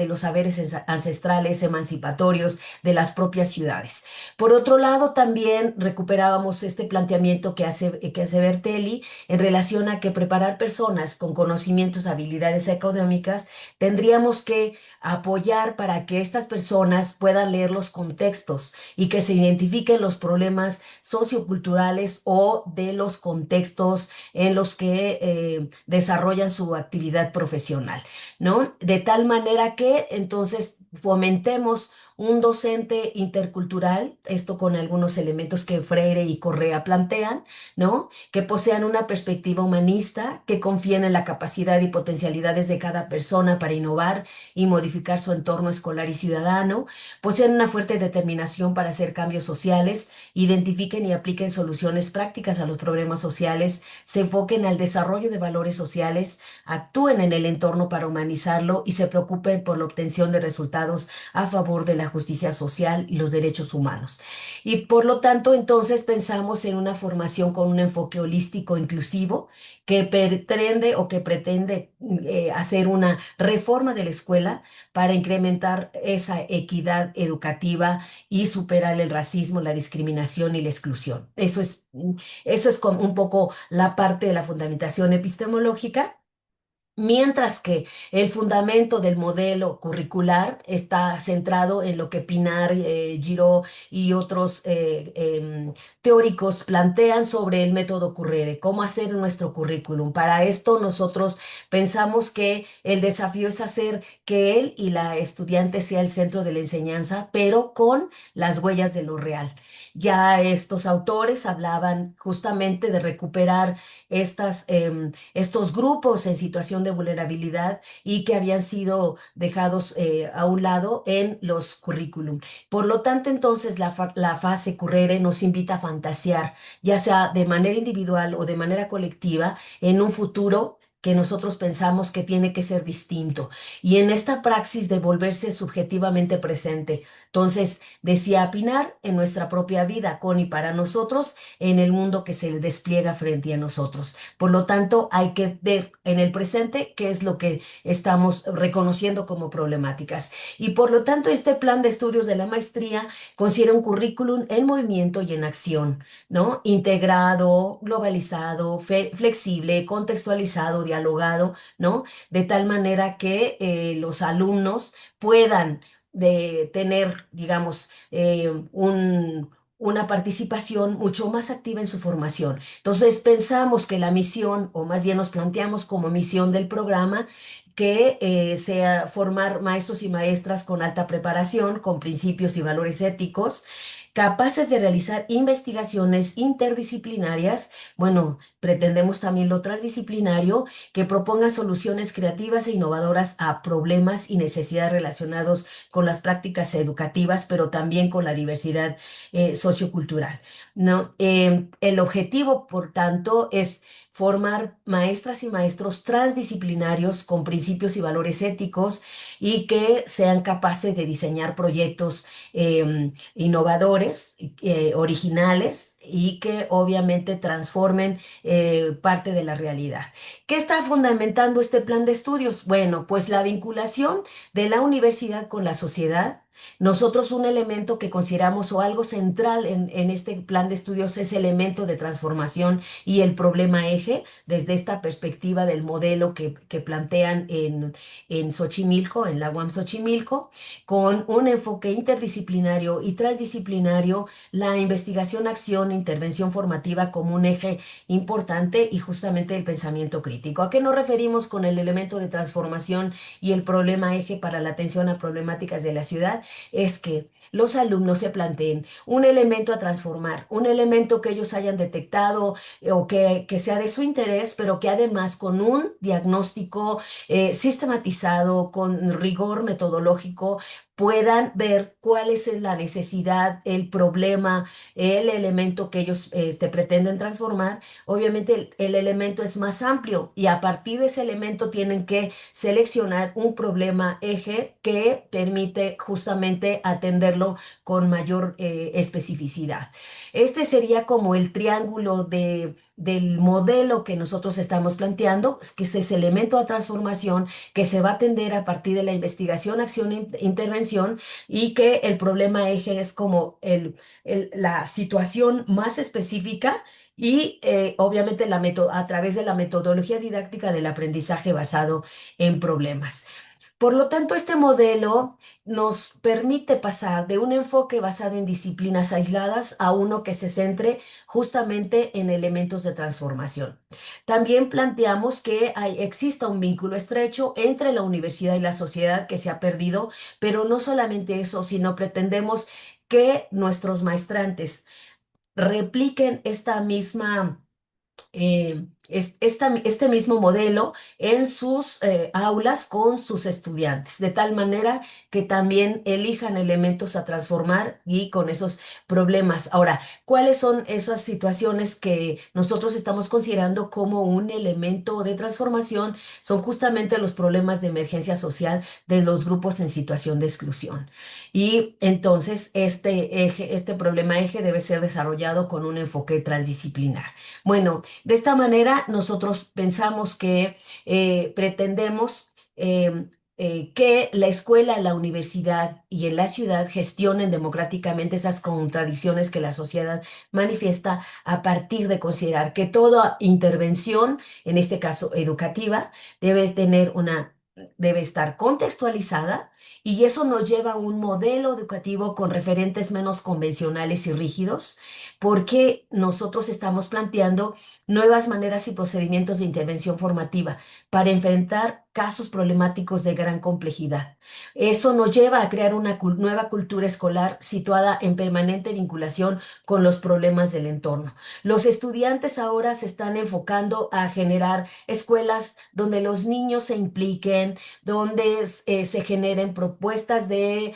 ancestrales, emancipatorios de las propias ciudades. Por otro lado, también recuperábamos este planteamiento que hace Bertelli en relación a que preparar personas con conocimientos, habilidades académicas, tendríamos que apoyar para que estas personas puedan leer los contextos y que se identifiquen los problemas socioculturales o de los contextos en los que desarrollan su actividad profesional, ¿no? De tal manera que entonces fomentemos un docente intercultural, esto con algunos elementos que Freire y Correa plantean, ¿no? Que posean una perspectiva humanista, que confíen en la capacidad y potencialidades de cada persona para innovar y modificar su entorno escolar y ciudadano, poseen una fuerte determinación para hacer cambios sociales, identifiquen y apliquen soluciones prácticas a los problemas sociales, se enfoquen al desarrollo de valores sociales, actúen en el entorno para humanizarlo y se preocupen por la obtención de resultados a favor de la justicia social y los derechos humanos. Y por lo tanto, entonces pensamos en una formación con un enfoque holístico inclusivo que pretende hacer una reforma de la escuela para incrementar esa equidad educativa y superar el racismo, la discriminación y la exclusión. Eso es como un poco la parte de la fundamentación epistemológica. Mientras que el fundamento del modelo curricular está centrado en lo que Pinar, Giró y otros teóricos plantean sobre el método Currere, cómo hacer nuestro currículum. Para esto nosotros pensamos que el desafío es hacer que él y la estudiante sea el centro de la enseñanza, pero con las huellas de lo real. Ya estos autores hablaban justamente de recuperar estos grupos en situación de vulnerabilidad y que habían sido dejados a un lado en los currículum. Por lo tanto, entonces la fase Currere nos invita a fantasear, ya sea de manera individual o de manera colectiva, en un futuro que nosotros pensamos que tiene que ser distinto. Y en esta praxis de volverse subjetivamente presente. Entonces, decía Pinar, en nuestra propia vida, con y para nosotros, en el mundo que se despliega frente a nosotros. Por lo tanto, hay que ver en el presente qué es lo que estamos reconociendo como problemáticas. Y por lo tanto, este plan de estudios de la maestría considera un currículum en movimiento y en acción, ¿no? Integrado, globalizado, flexible, contextualizado, dialogado, ¿no? De tal manera que los alumnos puedan tener, digamos, una participación mucho más activa en su formación. Entonces, pensamos que la misión, o más bien nos planteamos como misión del programa, que sea formar maestros y maestras con alta preparación, con principios y valores éticos, capaces de realizar investigaciones interdisciplinarias. Bueno, pretendemos también lo transdisciplinario, que propongan soluciones creativas e innovadoras a problemas y necesidades relacionados con las prácticas educativas, pero también con la diversidad sociocultural, ¿no? El objetivo, por tanto, es formar maestras y maestros transdisciplinarios con principios y valores éticos y que sean capaces de diseñar proyectos innovadores, originales y que obviamente transformen parte de la realidad. ¿Qué está fundamentando este plan de estudios? Bueno, pues la vinculación de la universidad con la sociedad. Nosotros un elemento que consideramos o algo central en este plan de estudios es el elemento de transformación y el problema eje desde esta perspectiva del modelo que plantean en Xochimilco, en la UAM Xochimilco, con un enfoque interdisciplinario y transdisciplinario, la investigación, acción, intervención formativa como un eje importante y justamente el pensamiento crítico. ¿A qué nos referimos con el elemento de transformación y el problema eje para la atención a problemáticas de la ciudad? Es que los alumnos se planteen un elemento a transformar, un elemento que ellos hayan detectado o que sea de su interés, pero que además con un diagnóstico sistematizado, con rigor metodológico, puedan ver cuál es la necesidad, el problema, el elemento que ellos pretenden transformar. Obviamente el elemento es más amplio y a partir de ese elemento tienen que seleccionar un problema eje que permite justamente atenderlo con mayor especificidad. Este sería como el triángulo del modelo que nosotros estamos planteando, que es ese elemento de transformación que se va a atender a partir de la investigación, acción e intervención y que el problema eje es como la situación más específica y obviamente a través de la metodología didáctica del aprendizaje basado en problemas. Por lo tanto, este modelo nos permite pasar de un enfoque basado en disciplinas aisladas a uno que se centre justamente en elementos de transformación. También planteamos que exista un vínculo estrecho entre la universidad y la sociedad que se ha perdido, pero no solamente eso, sino pretendemos que nuestros maestrantes repliquen esta misma este mismo modelo en sus aulas con sus estudiantes, de tal manera que también elijan elementos a transformar y con esos problemas. Ahora, ¿cuáles son esas situaciones que nosotros estamos considerando como un elemento de transformación? Son justamente los problemas de emergencia social de los grupos en situación de exclusión. Y entonces este problema eje debe ser desarrollado con un enfoque transdisciplinar. Bueno, de esta manera nosotros pensamos que pretendemos que la escuela, la universidad y en la ciudad gestionen democráticamente esas contradicciones que la sociedad manifiesta a partir de considerar que toda intervención, en este caso educativa, debe tener debe estar contextualizada y eso nos lleva a un modelo educativo con referentes menos convencionales y rígidos, porque nosotros estamos planteando nuevas maneras y procedimientos de intervención formativa para enfrentar casos problemáticos de gran complejidad. Eso nos lleva a crear una nueva cultura escolar situada en permanente vinculación con los problemas del entorno. Los estudiantes ahora se están enfocando a generar escuelas donde los niños se impliquen, donde se generen propuestas de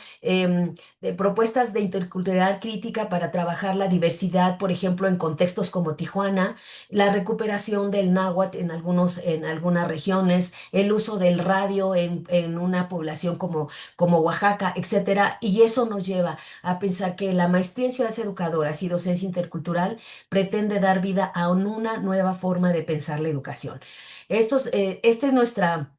intercultural crítica para trabajar la diversidad, por ejemplo, en contextos como Tijuana, la recuperación del náhuatl en algunas regiones, el uso del radio en una población como Oaxaca, etcétera. Y eso nos lleva a pensar que la maestría en ciudades educadoras y docencia intercultural pretende dar vida a una nueva forma de pensar la educación. Esta es nuestra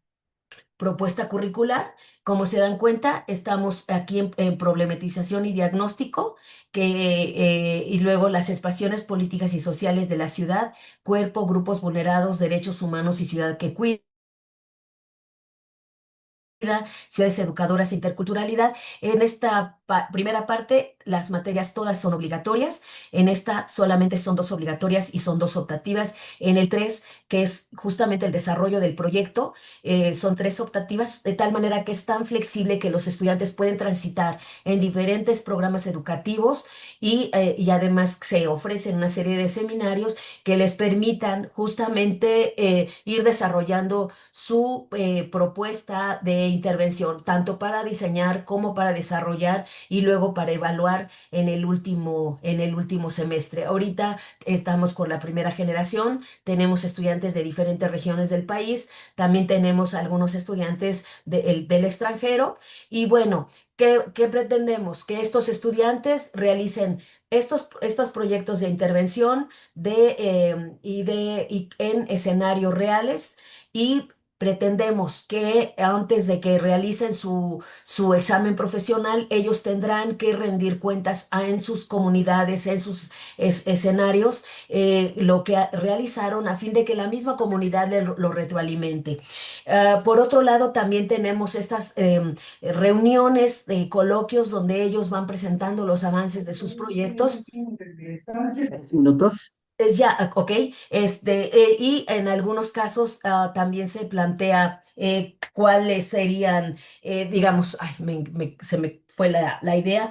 propuesta curricular. Como se dan cuenta, estamos aquí en problematización y diagnóstico, y luego las expresiones políticas y sociales de la ciudad, cuerpo, grupos vulnerados, derechos humanos y ciudad que cuida, ciudades educadoras e interculturalidad. En esta primera parte, las materias todas son obligatorias. En esta solamente son dos obligatorias y son dos optativas. En el 3, que es justamente el desarrollo del proyecto, son tres optativas, de tal manera que es tan flexible que los estudiantes pueden transitar en diferentes programas educativos y además se ofrecen una serie de seminarios que les permitan justamente ir desarrollando su propuesta de intervención, tanto para diseñar como para desarrollar y luego para evaluar en el último semestre. Ahorita estamos con la primera generación, tenemos estudiantes de diferentes regiones del país, también tenemos algunos estudiantes del extranjero y bueno, ¿qué pretendemos? Que estos estudiantes realicen estos proyectos de intervención y en escenarios reales y pretendemos que antes de que realicen su examen profesional, ellos tendrán que rendir cuentas en sus comunidades, en sus escenarios, lo que realizaron a fin de que la misma comunidad lo retroalimente. Por otro lado, también tenemos estas reuniones, coloquios donde ellos van presentando los avances de sus proyectos. 3 minutos. Ok, y en algunos casos también se plantea cuáles serían, digamos, ay, se me fue la idea.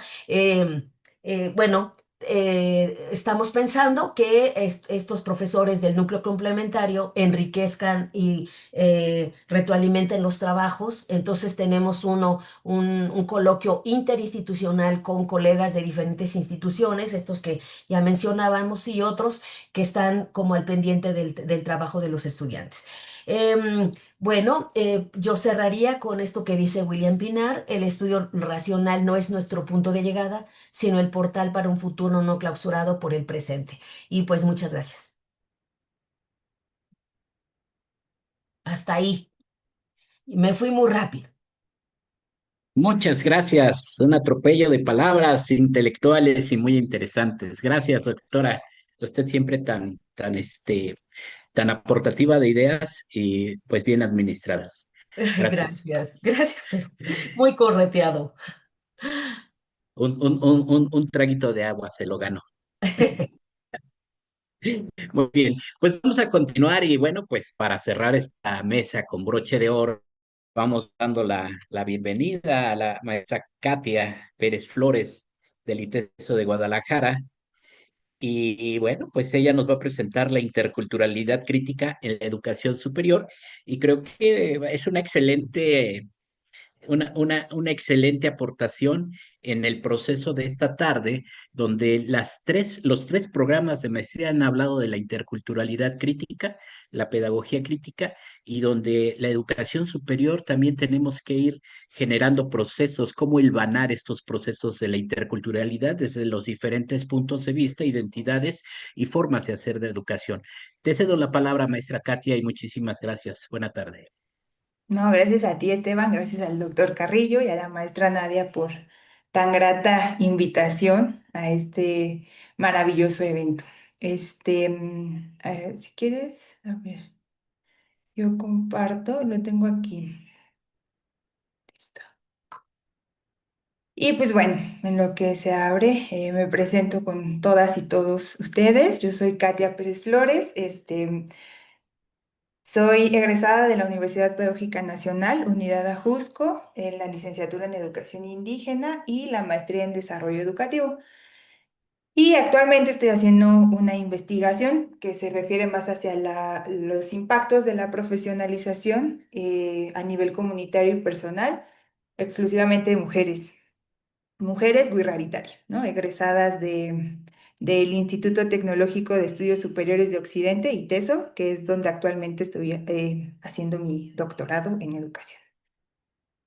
Bueno, estamos pensando que estos profesores del núcleo complementario enriquezcan y retroalimenten los trabajos. Entonces tenemos un coloquio interinstitucional con colegas de diferentes instituciones, estos que ya mencionábamos y otros que están como al pendiente del trabajo de los estudiantes. Bueno, yo cerraría con esto que dice William Pinar: el estudio racional no es nuestro punto de llegada, sino el portal para un futuro no clausurado por el presente. Y pues muchas gracias. Hasta ahí. Me fui muy rápido. Muchas gracias. Un atropello de palabras intelectuales y muy interesantes. Gracias, doctora. Usted siempre tan aportativa de ideas y pues bien administradas. Gracias. Gracias, gracias, pero muy correteado. Un traguito de agua se lo ganó. Muy bien, pues vamos a continuar y bueno, pues para cerrar esta mesa con broche de oro, vamos dando la bienvenida a la maestra Katia Pérez Flores del ITESO de Guadalajara. Y bueno, pues ella nos va a presentar la interculturalidad crítica en la educación superior y creo que es una excelente aportación en el proceso de esta tarde, donde los tres programas de maestría han hablado de la interculturalidad crítica, la pedagogía crítica, y donde la educación superior también tenemos que ir generando procesos, cómo hilvanar estos procesos de la interculturalidad desde los diferentes puntos de vista, identidades y formas de hacer de educación. Te cedo la palabra, maestra Katia, y muchísimas gracias. Buena tarde. No, gracias a ti, Esteban, gracias al doctor Carrillo y a la maestra Nadia por tan grata invitación a este maravilloso evento. Si quieres, a ver, yo comparto, lo tengo aquí. Listo. Y pues bueno, en lo que se abre, me presento con todas y todos ustedes. Yo soy Katia Pérez Flores, soy egresada de la Universidad Pedagógica Nacional, Unidad Ajusco, en la licenciatura en Educación Indígena y la maestría en Desarrollo Educativo. Y actualmente estoy haciendo una investigación que se refiere más hacia los impactos de la profesionalización a nivel comunitario y personal, exclusivamente de mujeres Guirraritari, ¿no? Egresadas del Instituto Tecnológico de Estudios Superiores de Occidente, ITESO, que es donde actualmente estoy haciendo mi doctorado en educación.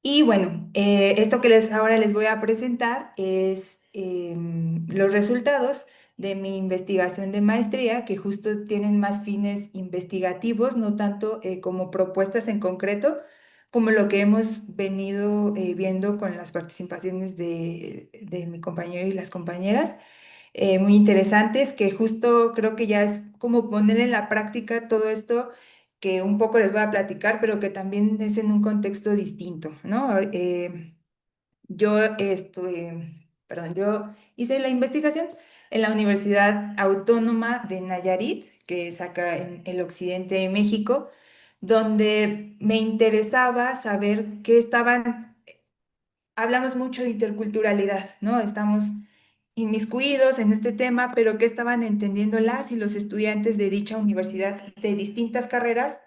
Y bueno, esto que ahora les voy a presentar es los resultados de mi investigación de maestría, que justo tienen más fines investigativos, no tanto como propuestas en concreto, como lo que hemos venido viendo con las participaciones de mi compañero y las compañeras, muy interesantes, que justo creo que ya es como poner en la práctica todo esto que un poco les voy a platicar, pero que también es en un contexto distinto, ¿no? Yo hice la investigación en la Universidad Autónoma de Nayarit, que es acá en el occidente de México, donde me interesaba saber qué estaban, hablamos mucho de interculturalidad, ¿no? Estamos inmiscuidos en este tema, pero qué estaban entendiendo las y los estudiantes de dicha universidad de distintas carreras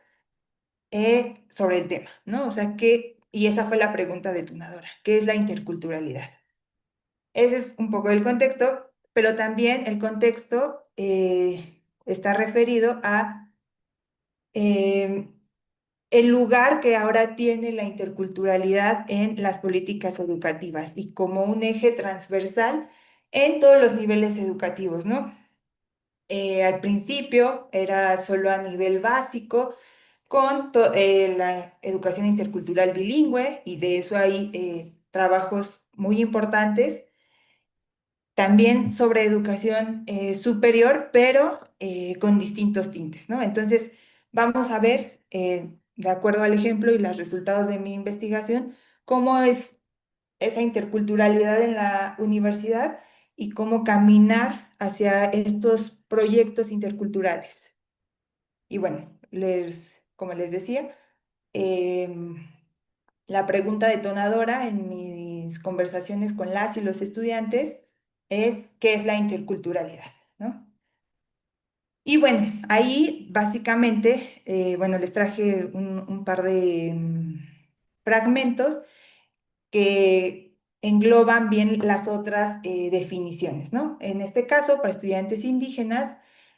sobre el tema, ¿no? O sea, y esa fue la pregunta detonadora, ¿qué es la interculturalidad? Ese es un poco el contexto, pero también el contexto está referido a em, el lugar que ahora tiene la interculturalidad en las políticas educativas y como un eje transversal en todos los niveles educativos, ¿no? Al principio era solo a nivel básico con la educación intercultural bilingüe y de eso hay trabajos muy importantes. También sobre educación superior, pero con distintos tintes, ¿no? Entonces, vamos a ver, de acuerdo al ejemplo y los resultados de mi investigación, cómo es esa interculturalidad en la universidad y cómo caminar hacia estos proyectos interculturales. Y bueno, como les decía, em, la pregunta detonadora en mis conversaciones con las y los estudiantes es ¿qué es la interculturalidad? ¿No? Y bueno, ahí básicamente, bueno, les traje un par de fragmentos que engloban bien las otras definiciones, ¿no? En este caso, para estudiantes indígenas,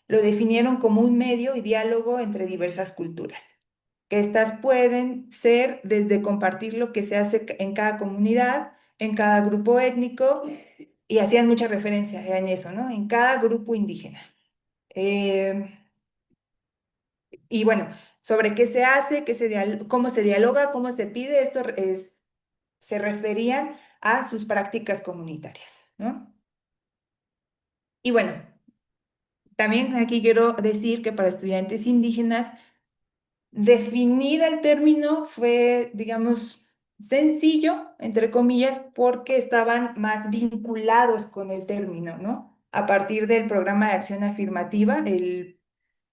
lo definieron como un medio y diálogo entre diversas culturas, que estas pueden ser desde compartir lo que se hace en cada comunidad, en cada grupo étnico, y hacían mucha referencia en eso, ¿no? En cada grupo indígena. Eh, y bueno, sobre qué se hace, cómo se dialoga, cómo se pide, se referían a sus prácticas comunitarias, ¿no? Y bueno, también aquí quiero decir que para estudiantes indígenas, definir el término fue, digamos, sencillo, entre comillas, porque estaban más vinculados con el término, ¿no? A partir del programa de acción afirmativa, el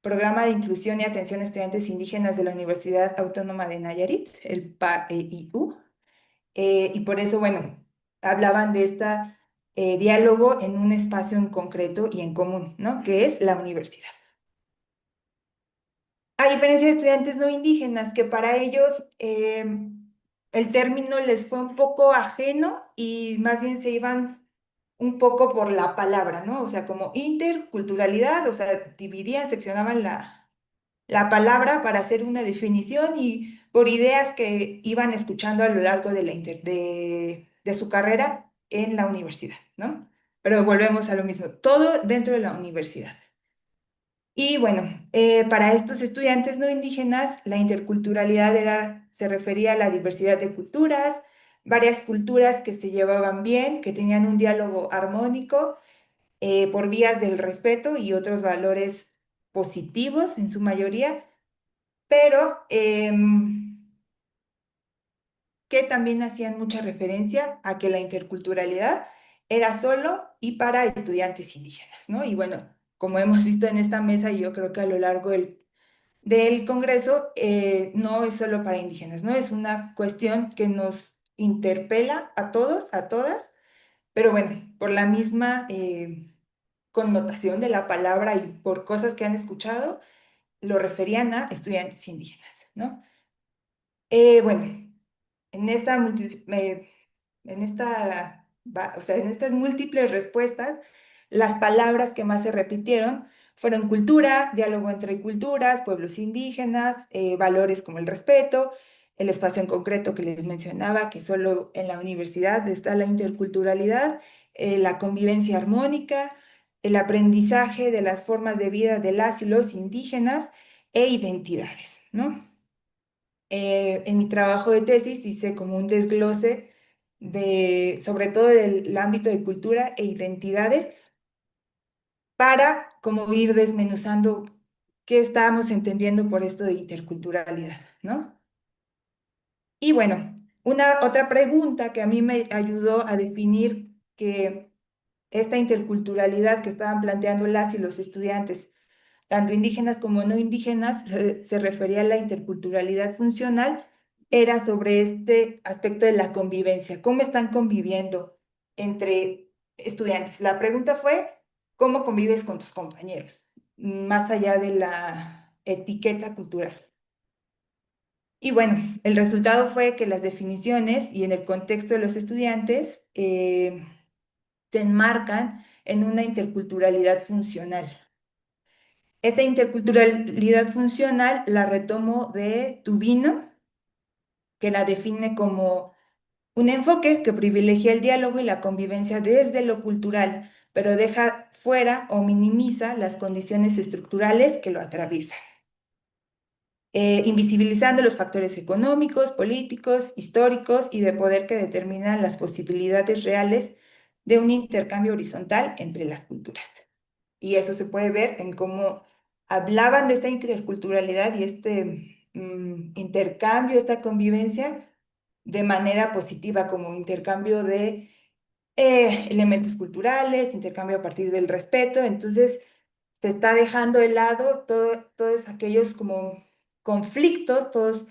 programa de inclusión y atención a estudiantes indígenas de la Universidad Autónoma de Nayarit, el PAEIU, y por eso, bueno, hablaban de este diálogo en un espacio en concreto y en común, ¿no? Que es la universidad. A diferencia de estudiantes no indígenas, que para ellos el término les fue un poco ajeno y más bien se iban un poco por la palabra, ¿no? O sea, como interculturalidad, o sea, dividían, seccionaban la palabra para hacer una definición y por ideas que iban escuchando a lo largo de su carrera en la universidad, ¿no? Pero volvemos a lo mismo, todo dentro de la universidad. Y bueno, para estos estudiantes no indígenas, la interculturalidad se refería a la diversidad de culturas, varias culturas que se llevaban bien, que tenían un diálogo armónico por vías del respeto y otros valores positivos en su mayoría, pero que también hacían mucha referencia a que la interculturalidad era solo y para estudiantes indígenas, ¿no? Y bueno, como hemos visto en esta mesa, y yo creo que a lo largo del Congreso, no es solo para indígenas, ¿no? Es una cuestión que nos interpela a todos, a todas, pero bueno, por la misma connotación de la palabra y por cosas que han escuchado, lo referían a estudiantes indígenas, ¿no? Bueno, en esta, o sea, en estas múltiples respuestas, las palabras que más se repitieron fueron cultura, diálogo entre culturas, pueblos indígenas, valores como el respeto, el espacio en concreto que les mencionaba, que solo en la universidad está la interculturalidad, la convivencia armónica, el aprendizaje de las formas de vida de las y los indígenas e identidades, ¿no? En mi trabajo de tesis hice como un desglose sobre todo del ámbito de cultura e identidades para como ir desmenuzando qué estábamos entendiendo por esto de interculturalidad, ¿no? Y bueno, una otra pregunta que a mí me ayudó a definir que esta interculturalidad que estaban planteando las y los estudiantes tanto indígenas como no indígenas, se refería a la interculturalidad funcional, era sobre este aspecto de la convivencia, cómo están conviviendo entre estudiantes. La pregunta fue, ¿cómo convives con tus compañeros? Más allá de la etiqueta cultural. Y bueno, el resultado fue que las definiciones y en el contexto de los estudiantes se enmarcan en una interculturalidad funcional. Esta interculturalidad funcional la retomo de Tubino, que la define como un enfoque que privilegia el diálogo y la convivencia desde lo cultural, pero deja fuera o minimiza las condiciones estructurales que lo atraviesan, invisibilizando los factores económicos, políticos, históricos y de poder que determinan las posibilidades reales de un intercambio horizontal entre las culturas. Y eso se puede ver en cómo hablaban de esta interculturalidad y este intercambio, esta convivencia de manera positiva, como intercambio de elementos culturales, intercambio a partir del respeto. Entonces, se está dejando de lado todos aquellos como conflictos, todos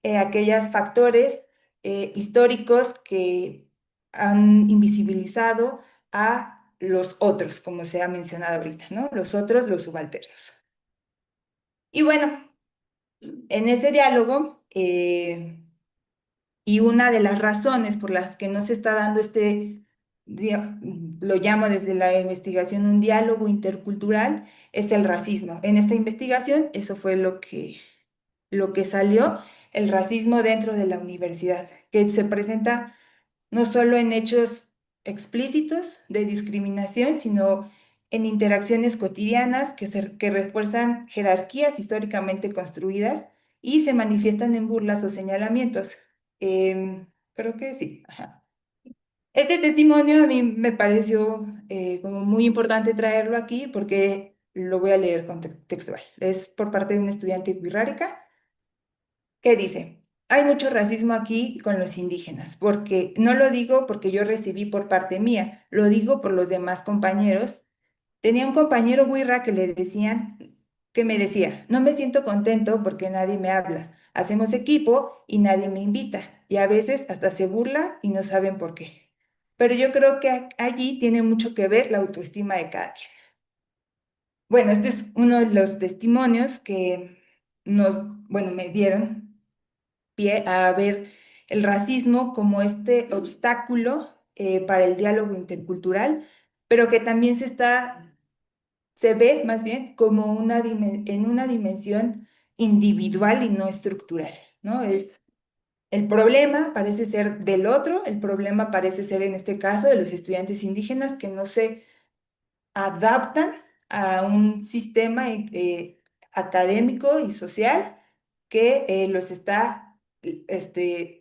aquellos factores históricos que han invisibilizado a los otros, como se ha mencionado ahorita, ¿no? Los otros, los subalternos. Y bueno, en ese diálogo, y una de las razones por las que no se está dando lo llamo desde la investigación un diálogo intercultural, es el racismo. En esta investigación, eso fue lo que salió, el racismo dentro de la universidad, que se presenta no solo en hechos explícitos de discriminación, sino en interacciones cotidianas que refuerzan jerarquías históricamente construidas y se manifiestan en burlas o señalamientos. Creo que sí. Ajá. Este testimonio a mí me pareció como muy importante traerlo aquí porque lo voy a leer textual. Es por parte de un estudiante wixárika que dice, hay mucho racismo aquí con los indígenas, porque no lo digo porque yo recibí por parte mía, lo digo por los demás compañeros. Tenía un compañero Wixárika que me decía, no me siento contento porque nadie me habla, hacemos equipo y nadie me invita, y a veces hasta se burla y no saben por qué. Pero yo creo que allí tiene mucho que ver la autoestima de cada quien. Bueno, este es uno de los testimonios que bueno, me dieron pie a ver el racismo como este obstáculo para el diálogo intercultural, pero que también se ve más bien como en una dimensión individual y no estructural, ¿no? El problema parece ser del otro, el problema parece ser en este caso de los estudiantes indígenas que no se adaptan a un sistema académico y social que los está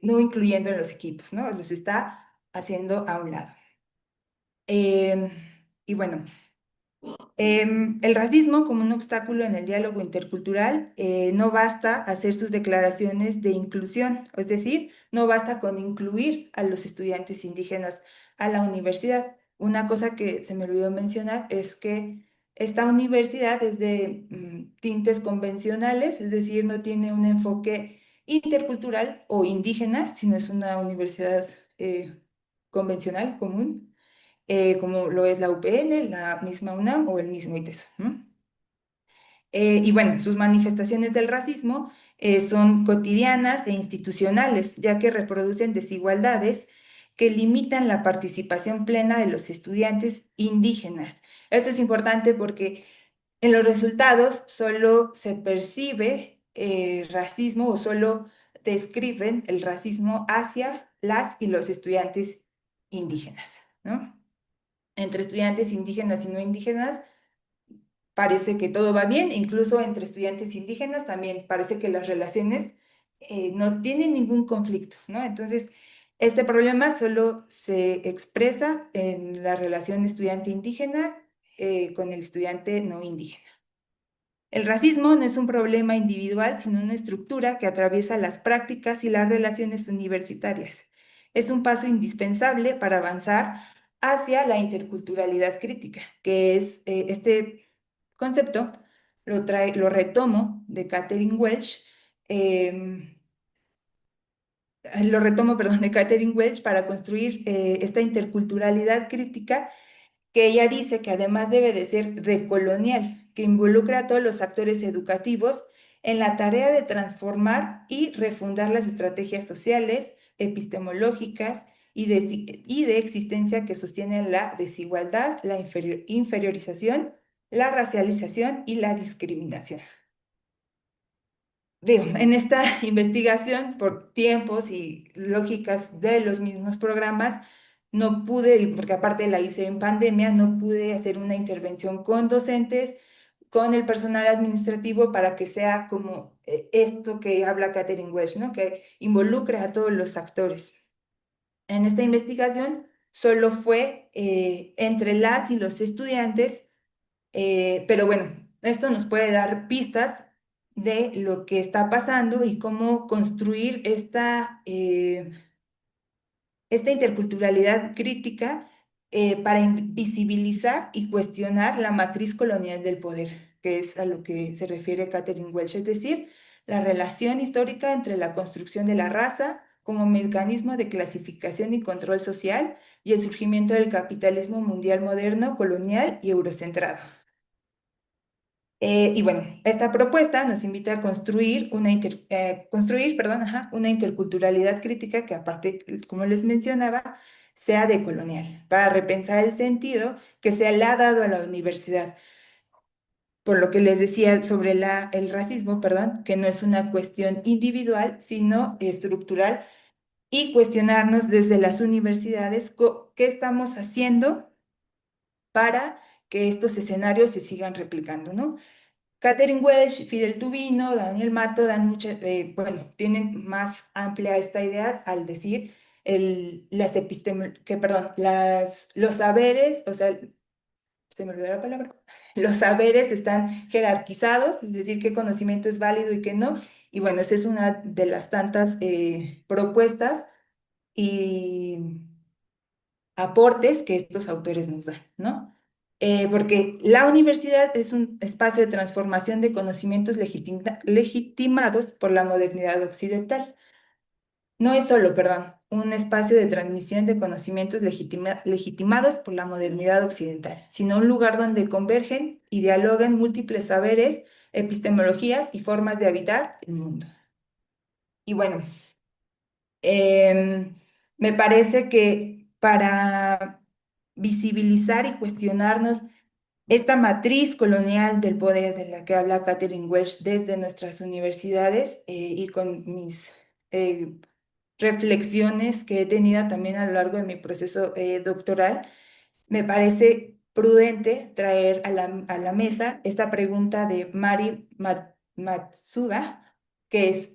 no incluyendo en los equipos, ¿no? Los está haciendo a un lado. Y bueno, el racismo como un obstáculo en el diálogo intercultural, no basta hacer sus declaraciones de inclusión, es decir, no basta con incluir a los estudiantes indígenas a la universidad. Una cosa que se me olvidó mencionar es que esta universidad es de tintes convencionales, es decir, no tiene un enfoque intercultural o indígena, sino es una universidad convencional, común, como lo es la UPN, la misma UNAM o el mismo ITESO, ¿no? Y bueno, sus manifestaciones del racismo son cotidianas e institucionales, ya que reproducen desigualdades que limitan la participación plena de los estudiantes indígenas. Esto es importante porque en los resultados solo se percibe racismo o solo describen el racismo hacia las y los estudiantes indígenas, ¿no? Entre estudiantes indígenas y no indígenas parece que todo va bien, incluso entre estudiantes indígenas también parece que las relaciones no tienen ningún conflicto, ¿no? Entonces, este problema solo se expresa en la relación estudiante indígena con el estudiante no indígena. El racismo no es un problema individual, sino una estructura que atraviesa las prácticas y las relaciones universitarias. Es un paso indispensable para avanzar hacia la interculturalidad crítica, que es este concepto, lo retomo de Catherine Welch, em, perdón, de Catherine Welch para construir esta interculturalidad crítica que ella dice que además debe de ser decolonial, que involucra a todos los actores educativos en la tarea de transformar y refundar las estrategias sociales, epistemológicas y de existencia que sostienen la desigualdad, la inferiorización, la racialización y la discriminación. Digo, en esta investigación, por tiempos y lógicas de los mismos programas, no pude, y porque aparte la hice en pandemia, no pude hacer una intervención con docentes, con el personal administrativo para que sea como esto que habla Catherine Welch, ¿no? Que involucre a todos los actores. En esta investigación solo fue entre las y los estudiantes, pero bueno, esto nos puede dar pistas de lo que está pasando y cómo construir esta interculturalidad crítica para visibilizar y cuestionar la matriz colonial del poder, que es a lo que se refiere Catherine Welch, es decir, la relación histórica entre la construcción de la raza como mecanismo de clasificación y control social y el surgimiento del capitalismo mundial moderno, colonial y eurocentrado. Y bueno, esta propuesta nos invita a construir una interculturalidad crítica que aparte, como les mencionaba, sea decolonial, para repensar el sentido que se le ha dado a la universidad. Por lo que les decía sobre el racismo, perdón, que no es una cuestión individual, sino estructural, y cuestionarnos desde las universidades qué estamos haciendo para que estos escenarios se sigan replicando, ¿no? Catherine Welch, Fidel Tubino, Daniel Mato bueno, tienen más amplia esta idea al decir los saberes, o sea, se me olvidó la palabra, los saberes están jerarquizados, es decir, qué conocimiento es válido y qué no, y bueno, esa es una de las tantas propuestas y aportes que estos autores nos dan, ¿no? Porque la universidad es un espacio de transformación de conocimientos legitimados por la modernidad occidental. No es solo, perdón, un espacio de transmisión de conocimientos legitimados por la modernidad occidental, sino un lugar donde convergen y dialogan múltiples saberes, epistemologías y formas de habitar el mundo. Y bueno, me parece que para visibilizar y cuestionarnos esta matriz colonial del poder de la que habla Catherine Welch desde nuestras universidades y con mis reflexiones que he tenido también a lo largo de mi proceso doctoral, me parece prudente traer a la mesa esta pregunta de Mari Matsuda, que es,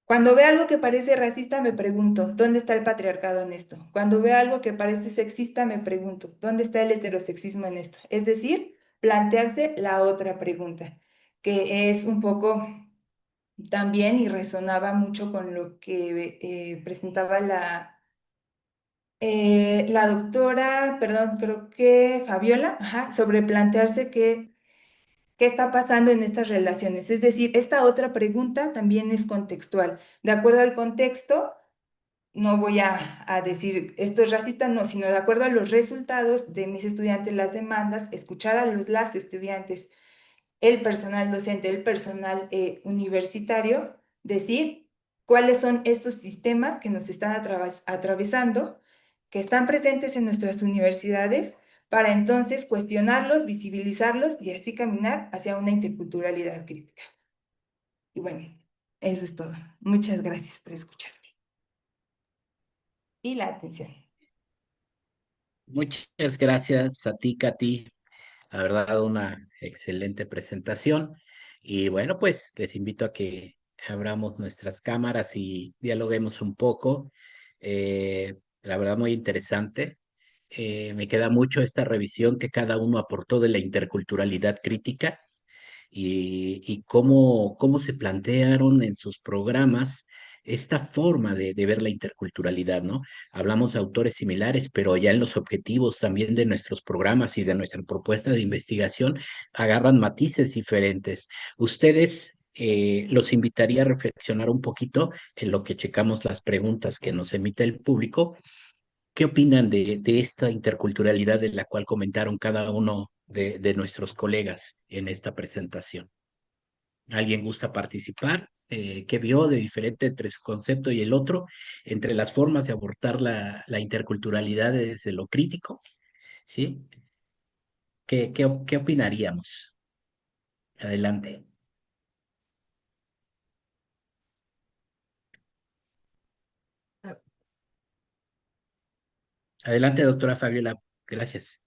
cuando veo algo que parece racista, me pregunto, ¿dónde está el patriarcado en esto? Cuando veo algo que parece sexista, me pregunto, ¿dónde está el heterosexismo en esto? Es decir, plantearse la otra pregunta, que es un poco también y resonaba mucho con lo que presentaba la doctora, perdón, creo que Fabiola, ajá, sobre plantearse qué está pasando en estas relaciones. Es decir, esta otra pregunta también es contextual. De acuerdo al contexto, no voy a decir esto es racista, no, sino de acuerdo a los resultados de mis estudiantes, las demandas, escuchar a las estudiantes, el personal docente, el personal universitario, decir cuáles son estos sistemas que nos están atravesando, que están presentes en nuestras universidades, para entonces cuestionarlos, visibilizarlos y así caminar hacia una interculturalidad crítica. Y bueno, eso es todo. Muchas gracias por escucharme y la atención. Muchas gracias a ti, Katy. La verdad, una excelente presentación. Y bueno, pues les invito a que abramos nuestras cámaras y dialoguemos un poco. La verdad, muy interesante. Me queda mucho esta revisión que cada uno aportó de la interculturalidad crítica y cómo se plantearon en sus programas esta forma de ver la interculturalidad, ¿no? Hablamos de autores similares, pero ya en los objetivos también de nuestros programas y de nuestra propuesta de investigación agarran matices diferentes. Ustedes, los invitaría a reflexionar un poquito en lo que checamos las preguntas que nos emite el público. ¿Qué opinan de esta interculturalidad de la cual comentaron cada uno de nuestros colegas en esta presentación? ¿Alguien gusta participar? ¿Qué vio de diferente entre su concepto y el otro? Entre las formas de abordar la interculturalidad desde lo crítico, ¿sí? ¿Qué opinaríamos? Adelante. Adelante, doctora Fabiola. Gracias.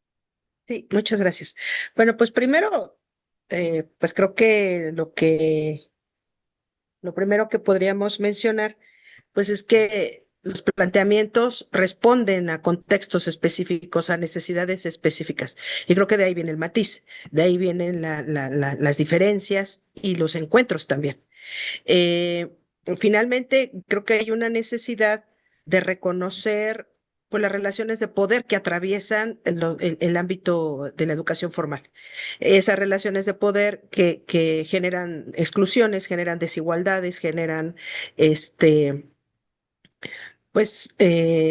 Sí, muchas gracias. Bueno, pues primero, pues creo que lo primero que podríamos mencionar, pues es que los planteamientos responden a contextos específicos, a necesidades específicas. Y creo que de ahí viene el matiz, de ahí vienen las diferencias y los encuentros también. Eh, Finalmente, creo que hay una necesidad de reconocer pues, las relaciones de poder que atraviesan el ámbito de la educación formal. Esas relaciones de poder que generan exclusiones, generan desigualdades, generan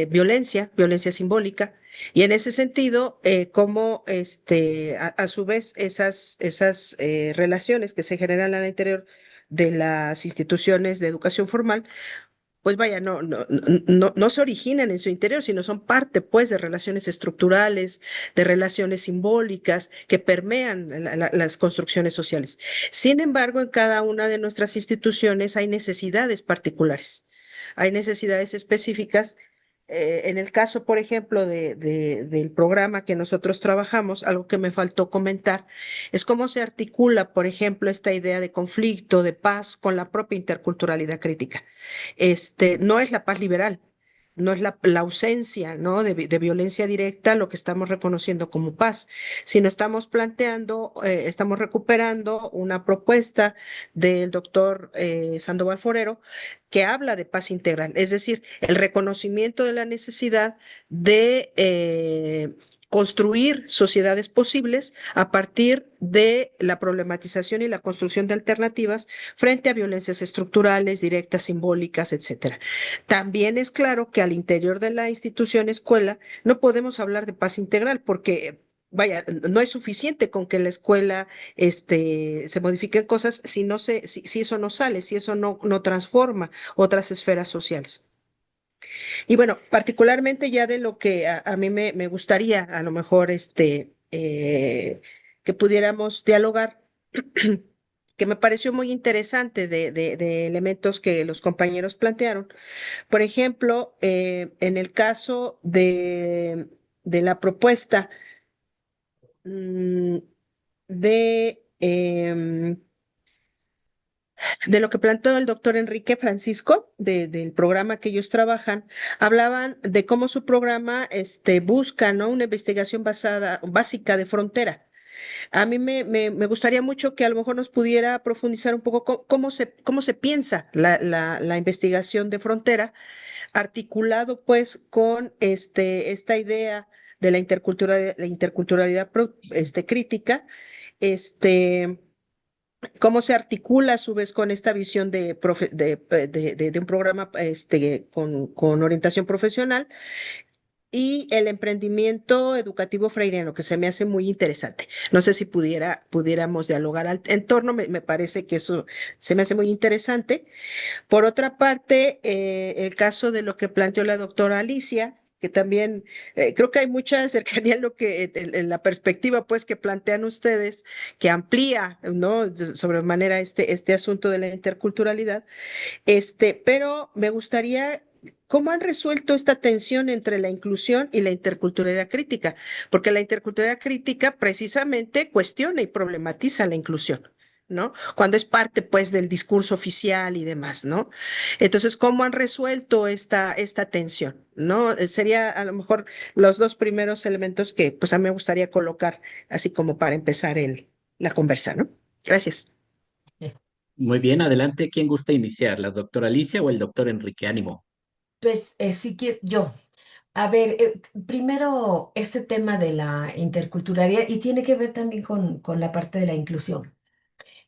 violencia simbólica. Y en ese sentido, cómo a su vez esas relaciones que se generan al interior de las instituciones de educación formal, pues vaya, no se originan en su interior, sino son parte, pues, de relaciones estructurales, de relaciones simbólicas que permean las construcciones sociales. Sin embargo, en cada una de nuestras instituciones hay necesidades particulares, hay necesidades específicas. En el caso, por ejemplo, del programa que nosotros trabajamos, algo que me faltó comentar es cómo se articula, por ejemplo, esta idea de conflicto, de paz, con la propia interculturalidad crítica. No es la paz liberal, no es la ausencia, ¿no? de violencia directa lo que estamos reconociendo como paz, sino estamos planteando, estamos recuperando una propuesta del doctor Sandoval Forero que habla de paz integral, es decir, el reconocimiento de la necesidad de construir sociedades posibles a partir de la problematización y la construcción de alternativas frente a violencias estructurales, directas, simbólicas, etcétera. También es claro que al interior de la institución escuela no podemos hablar de paz integral porque vaya, no es suficiente con que en la escuela se modifiquen cosas si eso no sale, si eso no transforma otras esferas sociales. Y bueno, particularmente ya de lo que a mí me gustaría a lo mejor que pudiéramos dialogar, que me pareció muy interesante de elementos que los compañeros plantearon. Por ejemplo, en el caso de la propuesta mm, de, de lo que planteó el doctor Enrique Francisco, del programa que ellos trabajan, hablaban de cómo su programa busca, ¿no? Una investigación básica de frontera. A mí me gustaría mucho que a lo mejor nos pudiera profundizar un poco cómo se piensa la investigación de frontera, articulado pues con esta idea de la interculturalidad crítica, este, cómo se articula a su vez con esta visión de un programa con orientación profesional y el emprendimiento educativo freiriano, que se me hace muy interesante. No sé si pudiéramos dialogar en torno, me parece que eso se me hace muy interesante. Por otra parte, el caso de lo que planteó la doctora Alicia, que también creo que hay mucha cercanía en lo que en la perspectiva pues que plantean ustedes, que amplía, ¿no? Sobremanera este asunto de la interculturalidad. Pero me gustaría, ¿cómo han resuelto esta tensión entre la inclusión y la interculturalidad crítica? Porque la interculturalidad crítica precisamente cuestiona y problematiza la inclusión, ¿no? Cuando es parte, pues, del discurso oficial y demás, ¿no? Entonces, ¿cómo han resuelto esta tensión, ¿no? Sería a lo mejor los dos primeros elementos que, pues, a mí me gustaría colocar, así como para empezar la conversa, ¿no? Gracias. Muy bien, adelante. ¿Quién gusta iniciar? ¿La doctora Alicia o el doctor Enrique? Ánimo. Pues sí que yo. A ver, primero este tema de la interculturalidad y tiene que ver también con la parte de la inclusión.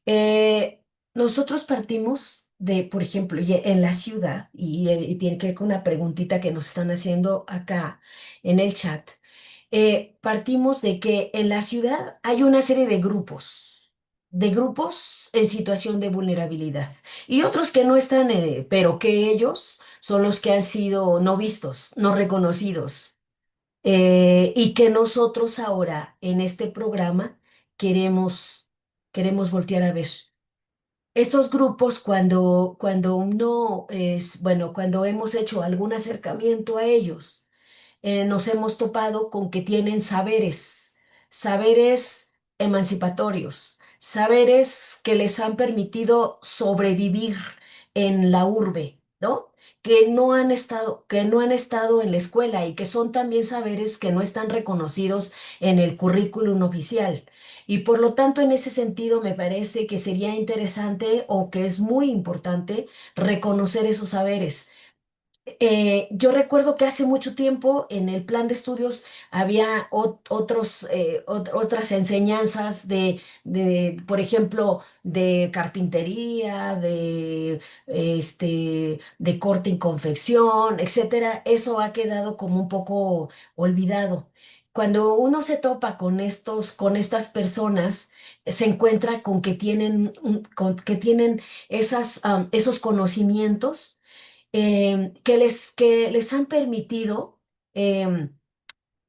Eh, Nosotros partimos de, por ejemplo, en la ciudad, y tiene que ver con una preguntita que nos están haciendo acá en el chat. Partimos de que en la ciudad hay una serie de grupos en situación de vulnerabilidad y otros que no están, pero que ellos son los que han sido no vistos, no reconocidos, y que nosotros ahora en este programa queremos, queremos voltear a ver. Estos grupos, cuando uno es, bueno, cuando hemos hecho algún acercamiento a ellos, nos hemos topado con que tienen saberes emancipatorios, saberes que les han permitido sobrevivir en la urbe, ¿no? Que no han estado en la escuela y que son también saberes que no están reconocidos en el currículum oficial. Y por lo tanto, en ese sentido, me parece que sería interesante o que es muy importante reconocer esos saberes. Yo recuerdo que hace mucho tiempo en el plan de estudios había otras enseñanzas por ejemplo, de carpintería, de corte y confección, etcétera. Eso ha quedado como un poco olvidado. Cuando uno se topa con estas personas, se encuentra con que tienen, que tienen esos conocimientos, que les han permitido em,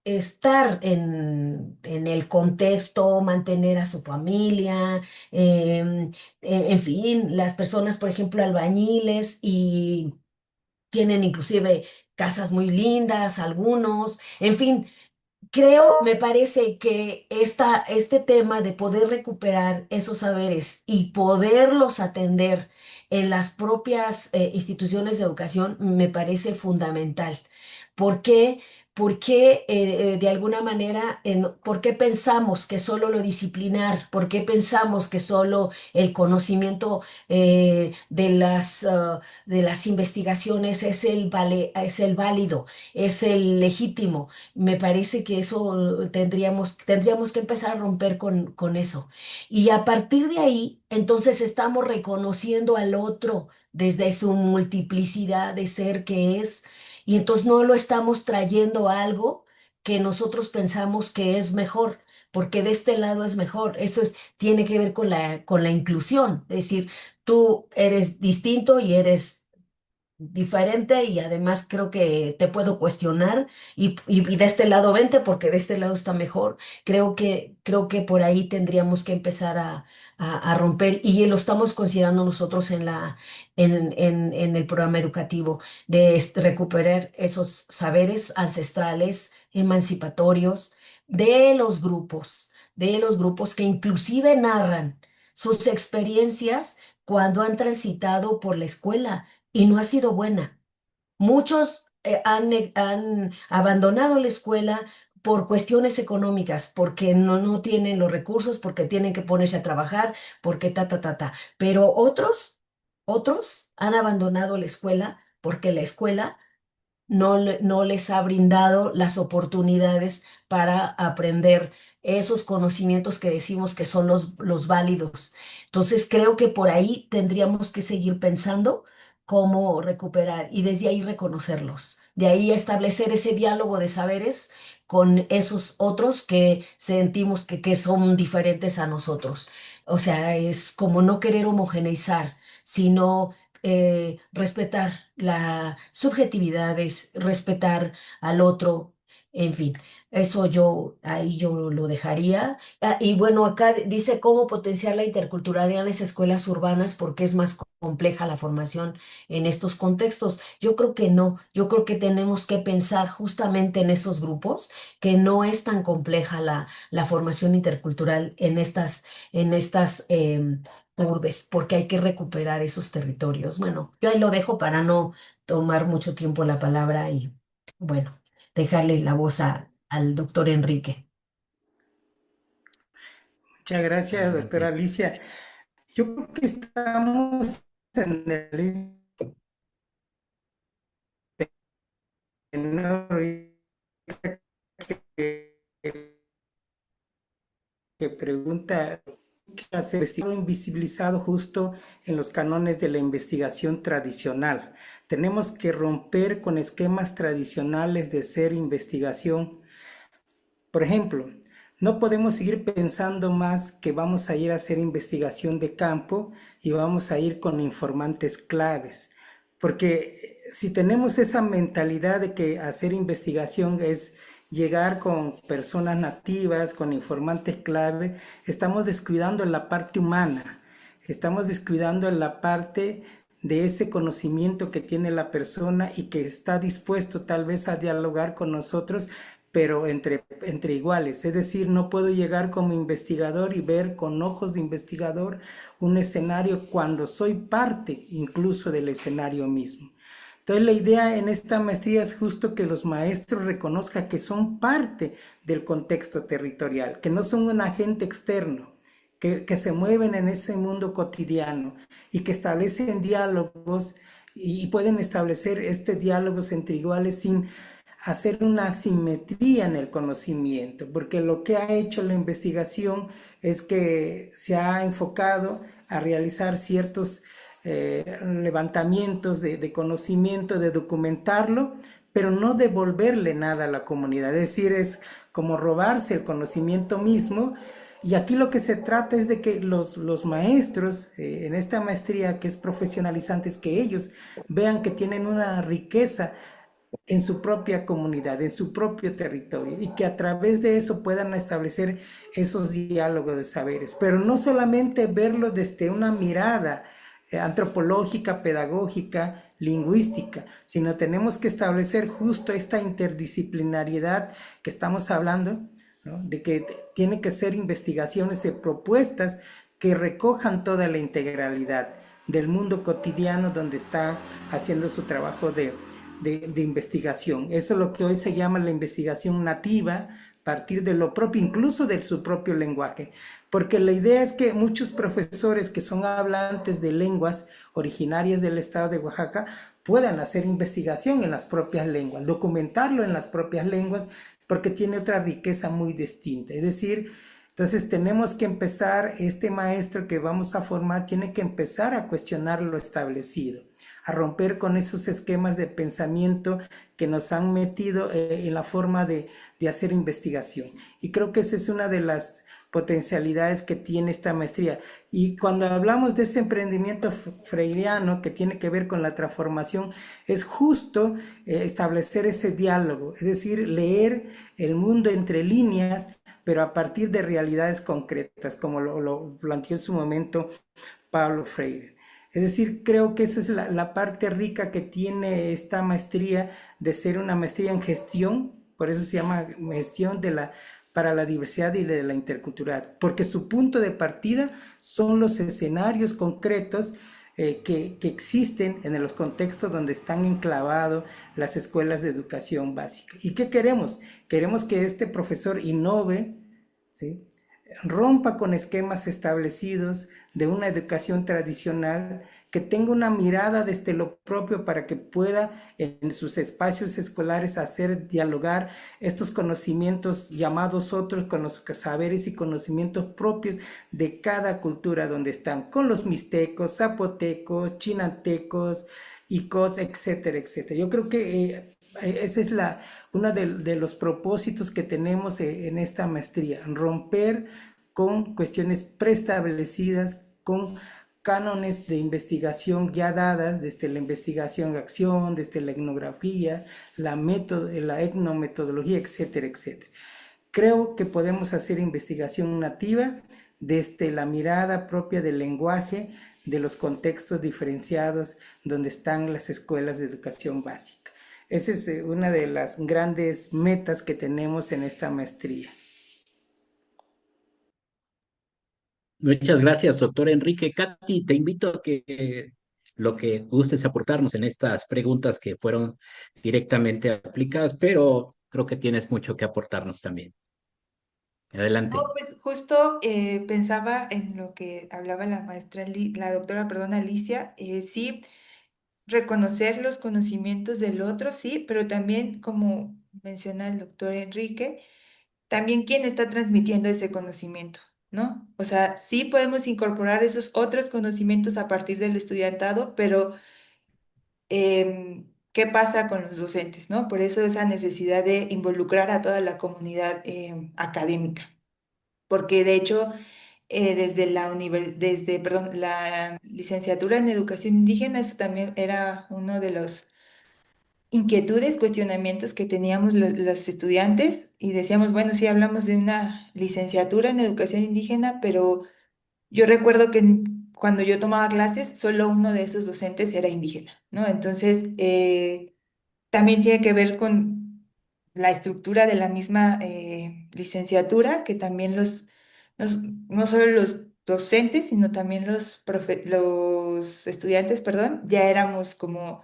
estar en el contexto, mantener a su familia, en fin, las personas, por ejemplo, albañiles y tienen inclusive casas muy lindas, algunos, en fin. Me parece que este tema de poder recuperar esos saberes y poderlos atender en las propias instituciones de educación me parece fundamental. ¿Por qué? Porque de alguna manera, ¿por qué pensamos que solo lo disciplinar? ¿Por qué pensamos que solo el conocimiento de las investigaciones es es el válido, es el legítimo? Me parece que eso tendríamos que empezar a romper con eso. Y a partir de ahí, entonces estamos reconociendo al otro desde su multiplicidad de ser que es, y entonces no lo estamos trayendo a algo que nosotros pensamos que es mejor, porque de este lado es mejor. Tiene que ver con con la inclusión, es decir, tú eres distinto y eres diferente y además creo que te puedo cuestionar y de este lado vente porque de este lado está mejor. Creo que por ahí tendríamos que empezar a romper y lo estamos considerando nosotros en el programa educativo de recuperar esos saberes ancestrales, emancipatorios, de los grupos que inclusive narran sus experiencias cuando han transitado por la escuela y no ha sido buena. Muchos han abandonado la escuela por cuestiones económicas, porque no tienen los recursos, porque tienen que ponerse a trabajar, porque ta. Pero otros han abandonado la escuela porque la escuela no les ha brindado las oportunidades para aprender esos conocimientos que decimos que son los válidos. Entonces, creo que por ahí tendríamos que seguir pensando cómo recuperar y desde ahí reconocerlos. De ahí establecer ese diálogo de saberes con esos otros que sentimos que son diferentes a nosotros. O sea, es como no querer homogeneizar, sino respetar las subjetividades, respetar al otro, en fin, eso ahí yo lo dejaría. Y bueno, acá dice cómo potenciar la interculturalidad en las escuelas urbanas porque es más compleja la formación en estos contextos. Yo creo que no, yo creo que tenemos que pensar justamente en esos grupos, que no es tan compleja la formación intercultural en estas urbes, porque hay que recuperar esos territorios. Bueno, yo ahí lo dejo para no tomar mucho tiempo la palabra y, bueno, dejarle la voz al doctor Enrique. Muchas gracias, doctora Adelante. Alicia. Yo creo que estamos en el que pregunta qué hace investigado invisibilizado justo en los cánones de la investigación tradicional. Tenemos que romper con esquemas tradicionales de ser investigación. Por ejemplo, no podemos seguir pensando más que vamos a ir a hacer investigación de campo y vamos a ir con informantes claves, porque si tenemos esa mentalidad de que hacer investigación es llegar con personas nativas, con informantes clave, estamos descuidando la parte humana, estamos descuidando la parte de ese conocimiento que tiene la persona y que está dispuesto tal vez a dialogar con nosotros, pero entre iguales. Es decir, no puedo llegar como investigador y ver con ojos de investigador un escenario cuando soy parte incluso del escenario mismo. Entonces la idea en esta maestría es justo que los maestros reconozcan que son parte del contexto territorial, que no son un agente externo, que se mueven en ese mundo cotidiano y que establecen diálogos y pueden establecer diálogos entre iguales sin hacer una asimetría en el conocimiento, porque lo que ha hecho la investigación es que se ha enfocado a realizar ciertos levantamientos de conocimiento, de documentarlo, pero no devolverle nada a la comunidad. Es decir, es como robarse el conocimiento mismo. Y aquí lo que se trata es de que los maestros en esta maestría que es profesionalizante, es que ellos vean que tienen una riqueza en su propia comunidad, en su propio territorio, y que a través de eso puedan establecer esos diálogos de saberes, pero no solamente verlo desde una mirada antropológica, pedagógica, lingüística, sino tenemos que establecer justo esta interdisciplinariedad que estamos hablando, ¿no? De que tiene que ser investigaciones y propuestas que recojan toda la integralidad del mundo cotidiano donde está haciendo su trabajo de investigación. Eso es lo que hoy se llama la investigación nativa, a partir de lo propio, incluso de su propio lenguaje. Porque la idea es que muchos profesores que son hablantes de lenguas originarias del estado de Oaxaca puedan hacer investigación en las propias lenguas, documentarlo en las propias lenguas, porque tiene otra riqueza muy distinta. Es decir, entonces tenemos que empezar, este maestro que vamos a formar tiene que empezar a cuestionar lo establecido, a romper con esos esquemas de pensamiento que nos han metido en la forma de hacer investigación. Y creo que esa es una de las potencialidades que tiene esta maestría. Y cuando hablamos de ese emprendimiento freiriano que tiene que ver con la transformación, es justo establecer ese diálogo, es decir, leer el mundo entre líneas, pero a partir de realidades concretas, como lo planteó en su momento Pablo Freire. Es decir, creo que esa es la parte rica que tiene esta maestría, de ser una maestría en gestión, por eso se llama gestión de la para la diversidad y la interculturalidad, porque su punto de partida son los escenarios concretos que existen en los contextos donde están enclavados las escuelas de educación básica. ¿Y qué queremos? Queremos que este profesor innove, ¿sí?, rompa con esquemas establecidos de una educación tradicional, que tenga una mirada desde lo propio para que pueda en sus espacios escolares hacer dialogar estos conocimientos llamados otros con los saberes y conocimientos propios de cada cultura donde están, con los mixtecos, zapotecos, chinantecos, icos, etcétera, etcétera. Yo creo que esa es uno de los propósitos que tenemos en esta maestría, romper con cuestiones preestablecidas, con cánones de investigación ya dadas desde la investigación-acción, desde la etnografía, la etnometodología, etcétera, etcétera. Creo que podemos hacer investigación nativa desde la mirada propia del lenguaje, de los contextos diferenciados donde están las escuelas de educación básica. Esa es una de las grandes metas que tenemos en esta maestría. Muchas gracias, doctor Enrique. Katy, te invito a que lo que gustes aportarnos en estas preguntas que fueron directamente aplicadas, pero creo que tienes mucho que aportarnos también. No, Adelante. pues justo pensaba en lo que hablaba la maestra, la doctora, perdón, Alicia, sí, reconocer los conocimientos del otro, sí, pero también, como menciona el doctor Enrique, también quién está transmitiendo ese conocimiento, ¿no? O sea, sí podemos incorporar esos otros conocimientos a partir del estudiantado, pero ¿qué pasa con los docentes, no? Por eso esa necesidad de involucrar a toda la comunidad académica, porque de hecho perdón, la licenciatura en educación indígena, ese también era uno de los inquietudes, cuestionamientos que teníamos los estudiantes y decíamos, bueno, sí hablamos de una licenciatura en educación indígena, pero yo recuerdo que cuando yo tomaba clases, solo uno de esos docentes era indígena, ¿no? Entonces, también tiene que ver con la estructura de la misma licenciatura, que también no solo los docentes, sino también los estudiantes, perdón, ya éramos como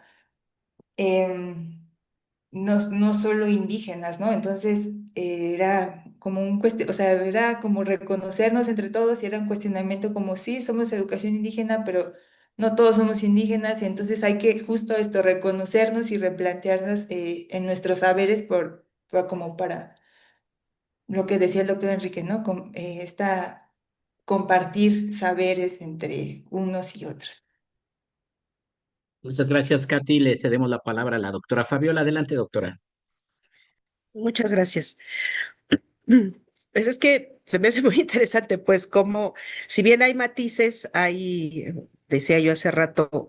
no solo indígenas, ¿no? Entonces era como o sea, era como reconocernos entre todos y era un cuestionamiento como sí, somos educación indígena, pero no todos somos indígenas y entonces hay que justo esto, reconocernos y replantearnos en nuestros saberes como para lo que decía el doctor Enrique, ¿no? Compartir saberes entre unos y otros. Muchas gracias, Katy. Le cedemos la palabra a la doctora Fabiola. Adelante, doctora. Muchas gracias. Pues es que se me hace muy interesante, pues como, si bien hay matices, hay, decía yo hace rato,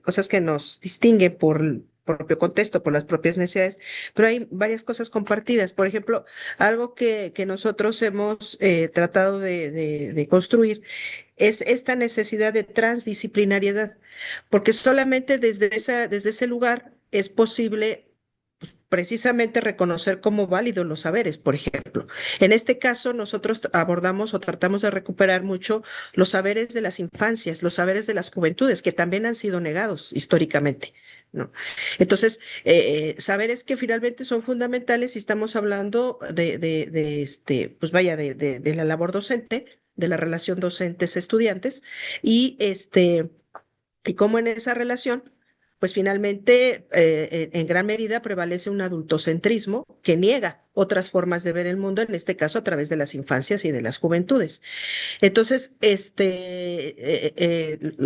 cosas que nos distinguen por el propio contexto, por las propias necesidades, pero hay varias cosas compartidas. Por ejemplo, algo que nosotros hemos tratado de construir es esta necesidad de transdisciplinariedad, porque solamente desde ese lugar es posible precisamente reconocer como válidos los saberes, por ejemplo. En este caso, nosotros abordamos o tratamos de recuperar mucho los saberes de las infancias, los saberes de las juventudes, que también han sido negados históricamente, ¿no? Entonces, saberes que finalmente son fundamentales si estamos hablando pues vaya, de la labor docente, de la relación docentes-estudiantes, y y cómo en esa relación pues finalmente en gran medida prevalece un adultocentrismo que niega otras formas de ver el mundo, en este caso a través de las infancias y de las juventudes. Entonces,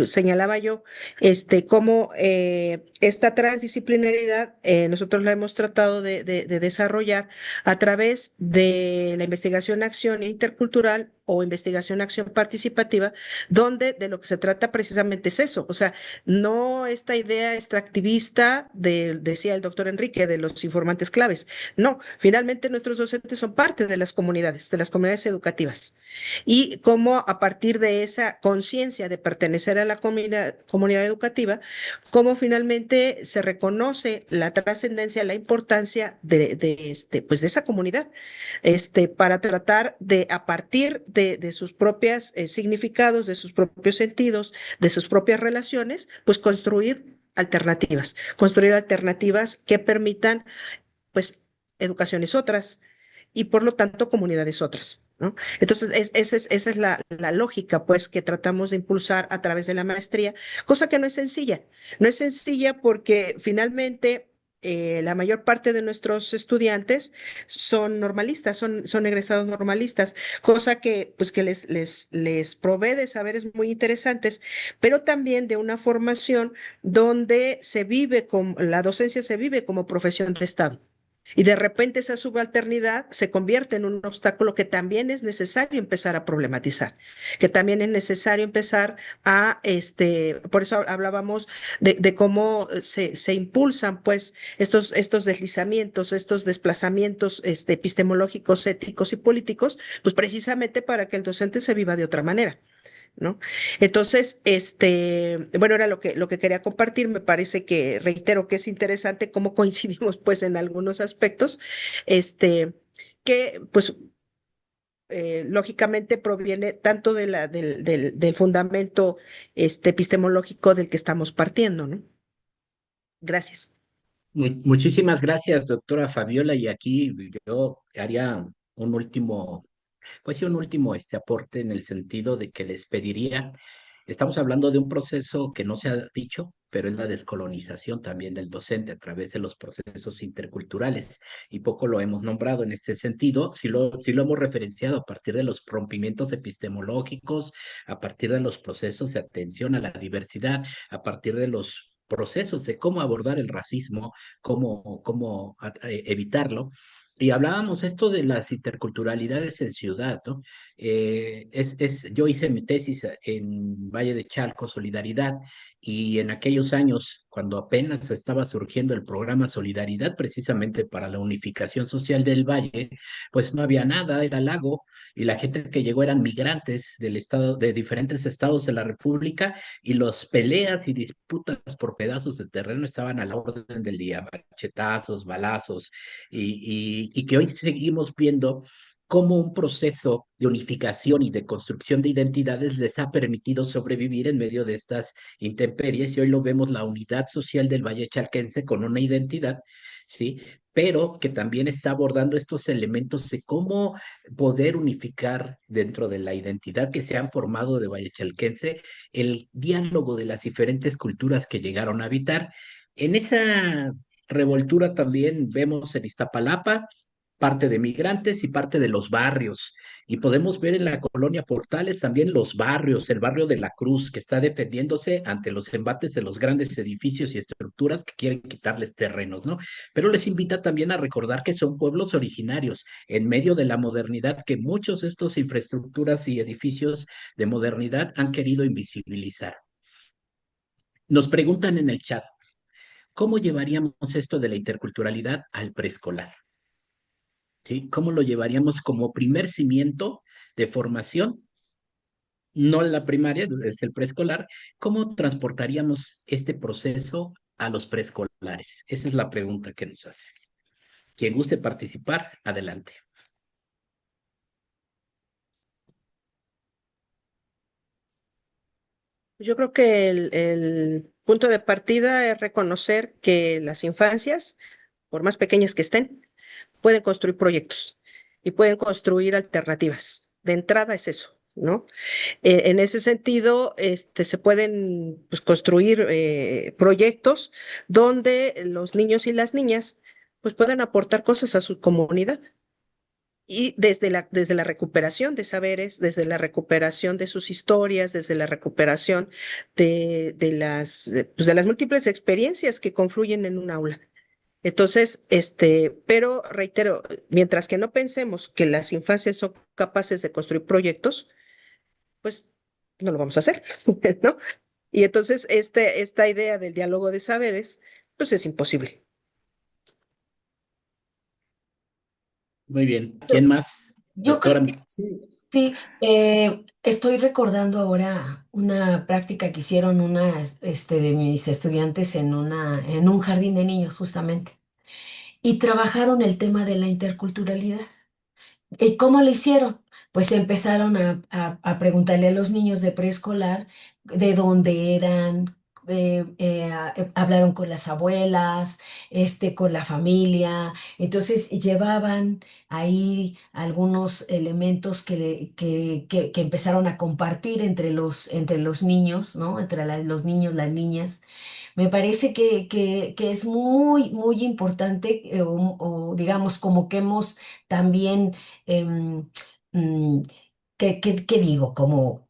señalaba yo, cómo esta transdisciplinaridad nosotros la hemos tratado de desarrollar a través de la investigación-acción intercultural o investigación-acción participativa, donde de lo que se trata precisamente es eso, o sea, no esta idea extractivista decía el doctor Enrique, de los informantes claves, no, finalmente finalmente nuestros docentes son parte de las comunidades educativas. Y cómo a partir de esa conciencia de pertenecer a la comunidad educativa, cómo finalmente se reconoce la trascendencia, la importancia pues de esa comunidad, para tratar de, a partir de sus propios significados, de sus propios sentidos, de sus propias relaciones, pues construir alternativas que permitan, pues, educaciones otras y por lo tanto comunidades otras, ¿no? Entonces, esa es la lógica, pues, que tratamos de impulsar a través de la maestría, cosa que no es sencilla. No es sencilla porque finalmente la mayor parte de nuestros estudiantes son normalistas, son egresados normalistas, cosa que, pues, que les provee de saberes muy interesantes, pero también de una formación donde la docencia se vive como profesión de Estado. Y de repente esa subalternidad se convierte en un obstáculo que también es necesario empezar a problematizar, que también es necesario empezar por eso hablábamos de cómo se impulsan pues estos deslizamientos, estos desplazamientos epistemológicos, éticos y políticos, pues precisamente para que el docente se viva de otra manera, ¿no? Entonces, bueno, era lo que quería compartir. Me parece que, reitero, que es interesante cómo coincidimos, pues, en algunos aspectos, que, pues, lógicamente proviene tanto del fundamento, epistemológico del que estamos partiendo, ¿no? Gracias. Muchísimas gracias, doctora Fabiola. Y aquí yo haría un último, pues sí, un último aporte en el sentido de que les pediría, estamos hablando de un proceso que no se ha dicho, pero es la descolonización también del docente a través de los procesos interculturales. Y poco lo hemos nombrado en este sentido, sí lo hemos referenciado a partir de los rompimientos epistemológicos, a partir de los procesos de atención a la diversidad, a partir de los procesos de cómo abordar el racismo, cómo evitarlo. Y hablábamos esto de las interculturalidades en ciudad, ¿no? Yo hice mi tesis en Valle de Chalco, Solidaridad, y en aquellos años, cuando apenas estaba surgiendo el programa Solidaridad, precisamente para la unificación social del Valle, pues no había nada, era lago, y la gente que llegó eran migrantes de diferentes estados de la República, y las peleas y disputas por pedazos de terreno estaban a la orden del día, machetazos, balazos, y que hoy seguimos viendo cómo un proceso de unificación y de construcción de identidades les ha permitido sobrevivir en medio de estas intemperies, y hoy lo vemos la unidad social del Valle Chalquense con una identidad, ¿sí? Pero que también está abordando estos elementos de cómo poder unificar dentro de la identidad que se han formado de Valle Chalquense el diálogo de las diferentes culturas que llegaron a habitar. En esa revoltura también vemos en Iztapalapa parte de migrantes y parte de los barrios. Y podemos ver en la colonia Portales también los barrios, el barrio de la Cruz, que está defendiéndose ante los embates de los grandes edificios y estructuras que quieren quitarles terrenos, ¿no? Pero les invita también a recordar que son pueblos originarios en medio de la modernidad, que muchos de estos infraestructuras y edificios de modernidad han querido invisibilizar. Nos preguntan en el chat, ¿cómo llevaríamos esto de la interculturalidad al preescolar? ¿Sí? ¿Cómo lo llevaríamos como primer cimiento de formación? No la primaria, es el preescolar. ¿Cómo transportaríamos este proceso a los preescolares? Esa es la pregunta que nos hace. Quien guste participar, adelante. Yo creo que el punto de partida es reconocer que las infancias, por más pequeñas que estén, pueden construir proyectos y pueden construir alternativas. De entrada es eso, ¿no? En ese sentido, se pueden, pues, construir proyectos donde los niños y las niñas, pues, puedan aportar cosas a su comunidad. Y desde la recuperación de saberes, desde la recuperación de sus historias, desde la recuperación pues, de las múltiples experiencias que confluyen en un aula. Entonces, pero reitero, mientras que no pensemos que las infancias son capaces de construir proyectos, pues no lo vamos a hacer, ¿no? Y entonces esta idea del diálogo de saberes, pues es imposible. Muy bien. ¿Quién más? Yo creo Doctora. que sí, estoy recordando ahora una práctica que hicieron de mis estudiantes en un jardín de niños, justamente, y trabajaron el tema de la interculturalidad. ¿Y cómo lo hicieron? Pues empezaron a preguntarle a los niños de preescolar de dónde eran, hablaron con las abuelas, con la familia. Entonces llevaban ahí algunos elementos que empezaron a compartir entre los niños, ¿no? Entre los niños, las niñas. Me parece que es muy, muy importante, o digamos, como que hemos también em, mm, ¿qué digo? Como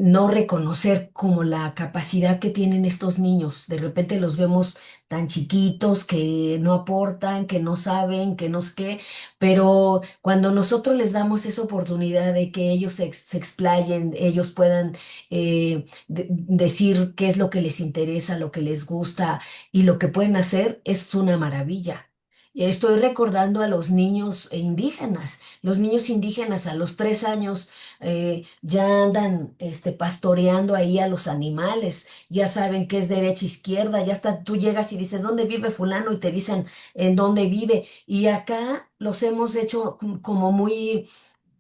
no reconocer como la capacidad que tienen estos niños. De repente los vemos tan chiquitos que no aportan, que no saben, que no sé qué, pero cuando nosotros les damos esa oportunidad de que ellos se explayen, ellos puedan decir qué es lo que les interesa, lo que les gusta y lo que pueden hacer, es una maravilla. Y estoy recordando a los niños indígenas. Los niños indígenas a los 3 años ya andan pastoreando ahí a los animales, ya saben qué es derecha, izquierda, ya hasta tú llegas y dices, ¿dónde vive fulano? Y te dicen en dónde vive. Y acá los hemos hecho como muy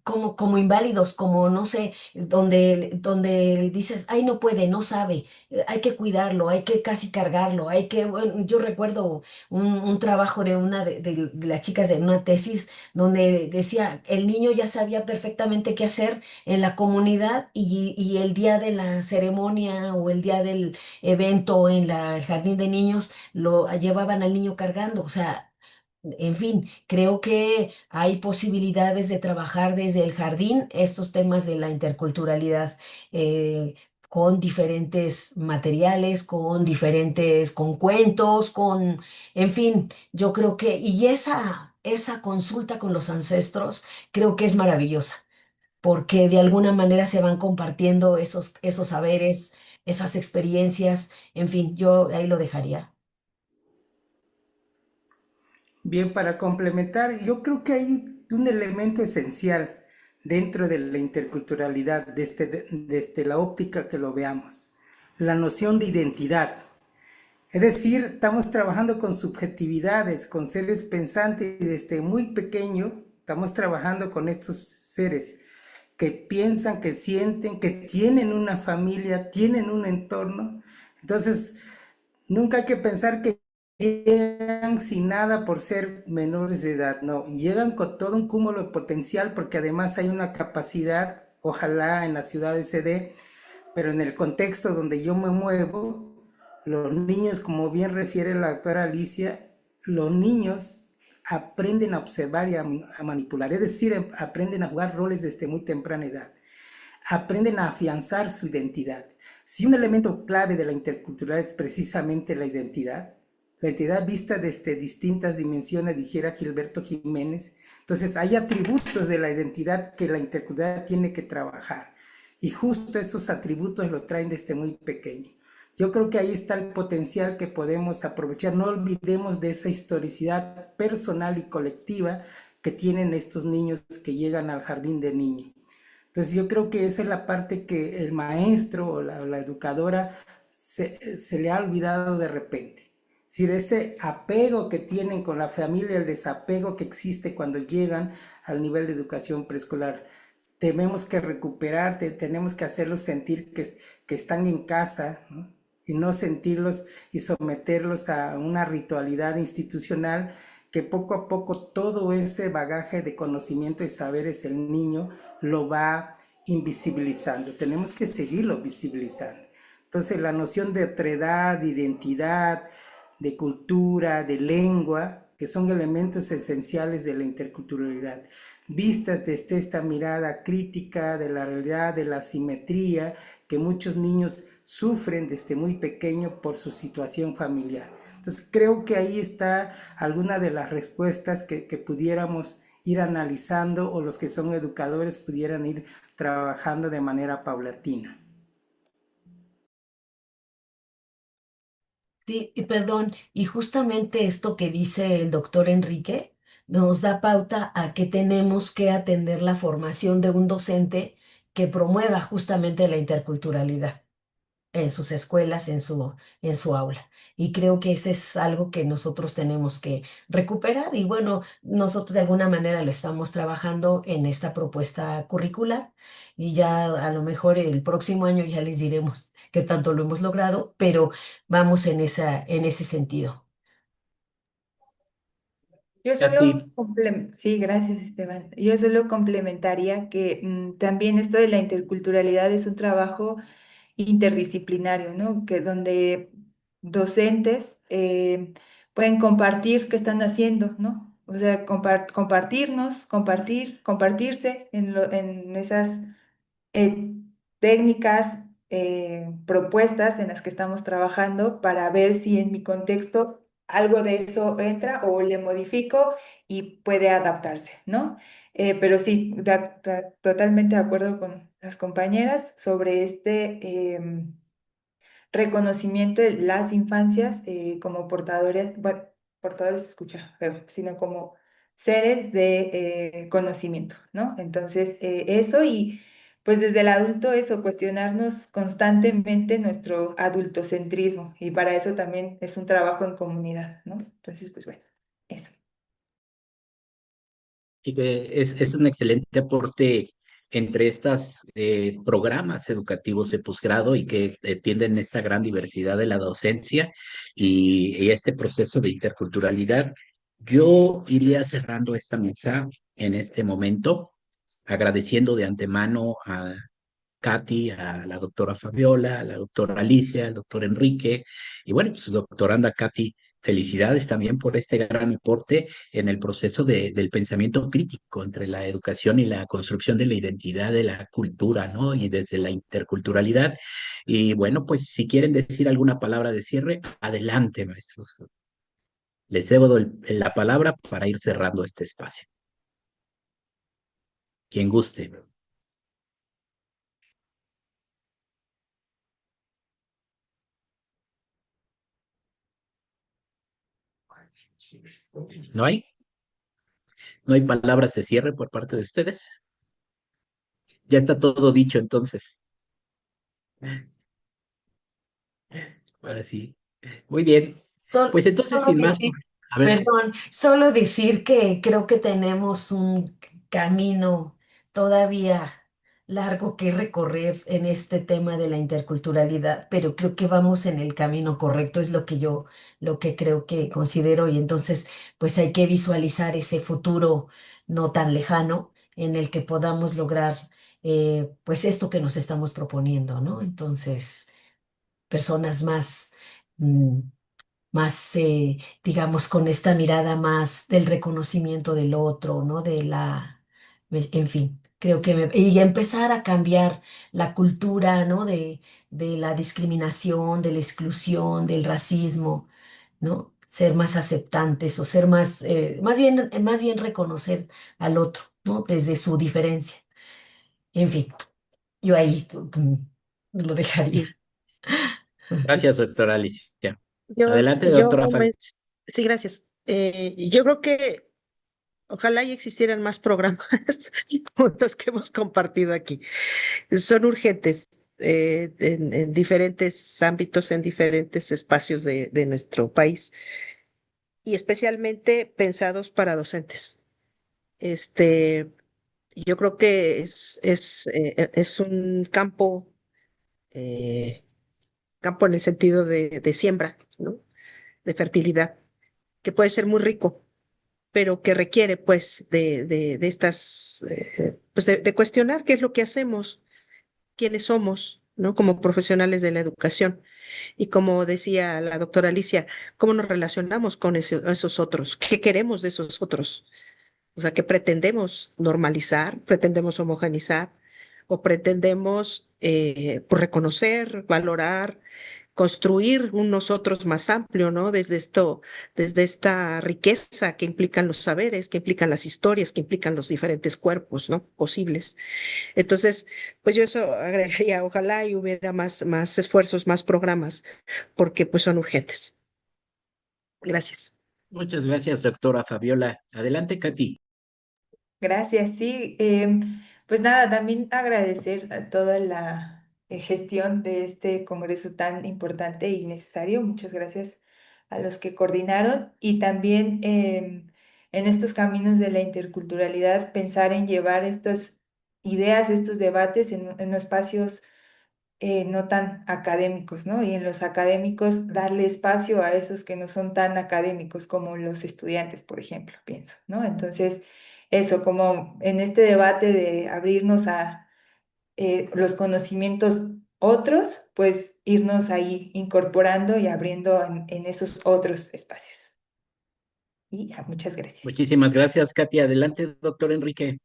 como inválidos, como no sé, donde dices, ay, no puede, no sabe, hay que cuidarlo, hay que casi cargarlo, bueno, yo recuerdo un trabajo de una de las chicas de una tesis donde decía, el niño ya sabía perfectamente qué hacer en la comunidad y el día de la ceremonia o el día del evento en el jardín de niños lo llevaban al niño cargando, o sea. En fin, creo que hay posibilidades de trabajar desde el jardín estos temas de la interculturalidad con diferentes materiales, con cuentos, en fin, yo creo y esa consulta con los ancestros creo que es maravillosa, porque de alguna manera se van compartiendo esos saberes, esas experiencias, en fin, yo ahí lo dejaría. Bien, para complementar, yo creo que hay un elemento esencial dentro de la interculturalidad, desde la óptica que lo veamos, la noción de identidad. Es decir, estamos trabajando con subjetividades, con seres pensantes y desde muy pequeño estamos trabajando con estos seres que piensan, que sienten, que tienen una familia, tienen un entorno. Entonces, nunca hay que pensar que llegan sin nada por ser menores de edad, no, llegan con todo un cúmulo de potencial porque además hay una capacidad, ojalá en la ciudad se dé, pero en el contexto donde yo me muevo, los niños, como bien refiere la doctora Alicia, los niños aprenden a observar y a manipular, es decir, aprenden a jugar roles desde muy temprana edad, aprenden a afianzar su identidad. Si un elemento clave de la interculturalidad es precisamente la identidad vista desde distintas dimensiones, dijera Gilberto Jiménez, entonces hay atributos de la identidad que la interculturalidad tiene que trabajar y justo esos atributos los traen desde muy pequeño. Yo creo que ahí está el potencial que podemos aprovechar. No olvidemos de esa historicidad personal y colectiva que tienen estos niños que llegan al jardín de niños. Entonces yo creo que esa es la parte que el maestro o la educadora se le ha olvidado de repente. Es decir, este apego que tienen con la familia, el desapego que existe cuando llegan al nivel de educación preescolar, tenemos que recuperar, tenemos que hacerlos sentir que están en casa, ¿no? Y no sentirlos y someterlos a una ritualidad institucional que poco a poco todo ese bagaje de conocimiento y saberes el niño lo va invisibilizando. Tenemos que seguirlo visibilizando. Entonces la noción de otredad, de identidad, de cultura, de lengua, que son elementos esenciales de la interculturalidad, vistas desde esta mirada crítica de la realidad, de la asimetría que muchos niños sufren desde muy pequeño por su situación familiar. Entonces creo que ahí está alguna de las respuestas que pudiéramos ir analizando o los que son educadores pudieran ir trabajando de manera paulatina. Sí, y perdón, y justamente esto que dice el doctor Enrique, nos da pauta a que tenemos que atender la formación de un docente que promueva justamente la interculturalidad en sus escuelas, en su aula. Y creo que ese es algo que nosotros tenemos que recuperar y bueno, nosotros de alguna manera lo estamos trabajando en esta propuesta curricular y ya a lo mejor el próximo año ya les diremos qué tanto lo hemos logrado, pero vamos en ese sentido. Yo Katy, solo sí, gracias Esteban. Yo solo complementaría que también esto de la interculturalidad es un trabajo interdisciplinario, ¿no? Que donde docentes pueden compartir qué están haciendo, ¿no? O sea, compartirnos, compartirse en esas eh, técnicas, propuestas en las que estamos trabajando para ver si en mi contexto algo de eso entra o le modifico y puede adaptarse, ¿no? Pero sí, totalmente de acuerdo con las compañeras sobre reconocimiento de las infancias como portadores, bueno, portadores se escucha feo, sino como seres de conocimiento, ¿no? Entonces, eso y pues desde el adulto eso, cuestionarnos constantemente nuestro adultocentrismo y para eso también es un trabajo en comunidad, ¿no? Entonces, pues bueno, eso. y que es un excelente aporte entre estos programas educativos de posgrado y que tienden esta gran diversidad de la docencia y este proceso de interculturalidad. Yo iría cerrando esta mesa en este momento, agradeciendo de antemano a Katy, a la doctora Fabiola, a la doctora Alicia, al doctor Enrique, y bueno, pues doctoranda Katy, felicidades también por este gran aporte en el proceso del pensamiento crítico entre la educación y la construcción de la identidad de la cultura, ¿no? Y desde la interculturalidad. Y bueno, pues si quieren decir alguna palabra de cierre, adelante, maestros. Les cedo la palabra para ir cerrando este espacio. Quien guste. ¿No hay? ¿No hay palabras de cierre por parte de ustedes? Ya está todo dicho entonces. Ahora sí. Muy bien. Sol- Pues entonces, Solo sin más, decir, a ver, perdón, solo decir que creo que tenemos un camino todavía largo que recorrer en este tema de la interculturalidad, pero creo que vamos en el camino correcto, es lo que creo que considero, y entonces, pues hay que visualizar ese futuro no tan lejano en el que podamos lograr, pues esto que nos estamos proponiendo, ¿no? Entonces, personas más mm, más, digamos, con esta mirada más del reconocimiento del otro, ¿no? En fin, creo que y empezar a cambiar la cultura, ¿no? De la discriminación, de la exclusión, del racismo, ¿no? Ser más aceptantes o ser más bien reconocer al otro, ¿no? Desde su diferencia. En fin, yo ahí lo Sí. dejaría. gracias, doctora Alicia. Yo, Adelante, yo, doctora Fabi. sí, gracias. Yo creo que ojalá y existieran más programas como los que hemos compartido aquí. Son urgentes en diferentes ámbitos, en diferentes espacios de nuestro país y especialmente pensados para docentes. Este, yo creo que es un eh, campo en el sentido de siembra, ¿no? De fertilidad, que puede ser muy rico, pero que requiere pues de estas, pues de cuestionar qué es lo que hacemos, quiénes somos, ¿no? Como profesionales de la educación. Y como decía la doctora Alicia, ¿cómo nos relacionamos con esos otros? ¿Qué queremos de esos otros? O sea, ¿qué pretendemos normalizar? ¿Pretendemos homogeneizar? ¿O pretendemos pues, reconocer, valorar, construir un nosotros más amplio, ¿no? Desde esta riqueza que implican los saberes, que implican las historias, que implican los diferentes cuerpos, ¿no? Posibles. Entonces, pues yo eso agregaría, ojalá y hubiera más esfuerzos, más programas, porque pues son urgentes. Gracias. Muchas gracias, doctora Fabiola. Adelante, Katy. Gracias, sí. Pues nada, también agradecer a toda la gestión de este congreso tan importante y necesario. Muchas gracias a los que coordinaron y también en estos caminos de la interculturalidad, pensar en llevar estas ideas, estos debates en espacios no tan académicos, ¿no? Y en los académicos darle espacio a esos que no son tan académicos como los estudiantes, por ejemplo, pienso, ¿no? Entonces, eso, como en este debate de abrirnos a los conocimientos otros, pues irnos ahí incorporando y abriendo en esos otros espacios. Y ya, muchas gracias. Muchísimas gracias, Katy. Adelante, doctor Enrique.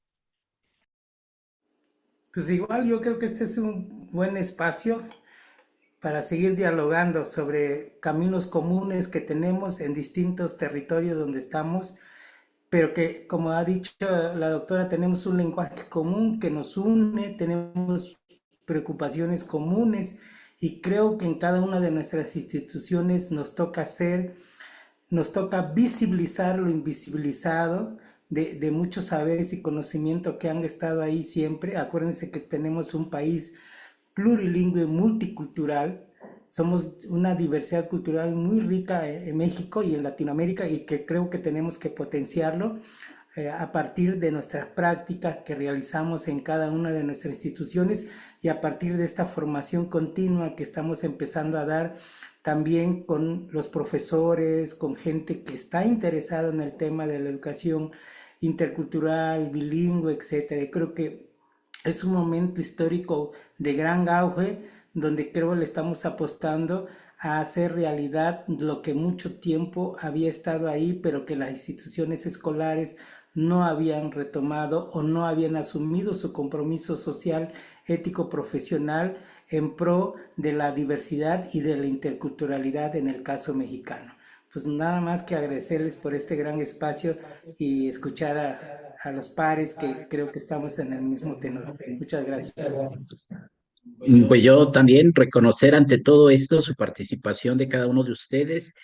Pues igual yo creo que este es un buen espacio para seguir dialogando sobre caminos comunes que tenemos en distintos territorios donde estamos, pero que, como ha dicho la doctora, tenemos un lenguaje común que nos une, tenemos preocupaciones comunes y creo que en cada una de nuestras instituciones nos toca visibilizar lo invisibilizado de muchos saberes y conocimiento que han estado ahí siempre. Acuérdense que tenemos un país plurilingüe, multicultural. Somos una diversidad cultural muy rica en México y en Latinoamérica y que creo que tenemos que potenciarlo a partir de nuestras prácticas que realizamos en cada una de nuestras instituciones y a partir de esta formación continua que estamos empezando a dar también con los profesores, con gente que está interesada en el tema de la educación intercultural, bilingüe, etcétera. Y creo que es un momento histórico de gran auge donde creo le estamos apostando a hacer realidad lo que mucho tiempo había estado ahí, pero que las instituciones escolares no habían retomado o no habían asumido su compromiso social, ético, profesional en pro de la diversidad y de la interculturalidad en el caso mexicano. Pues nada más que agradecerles por este gran espacio y escuchar a los pares que creo que estamos en el mismo tenor. Muchas gracias. Pues yo también reconocer ante todo esto su participación de cada uno de ustedes,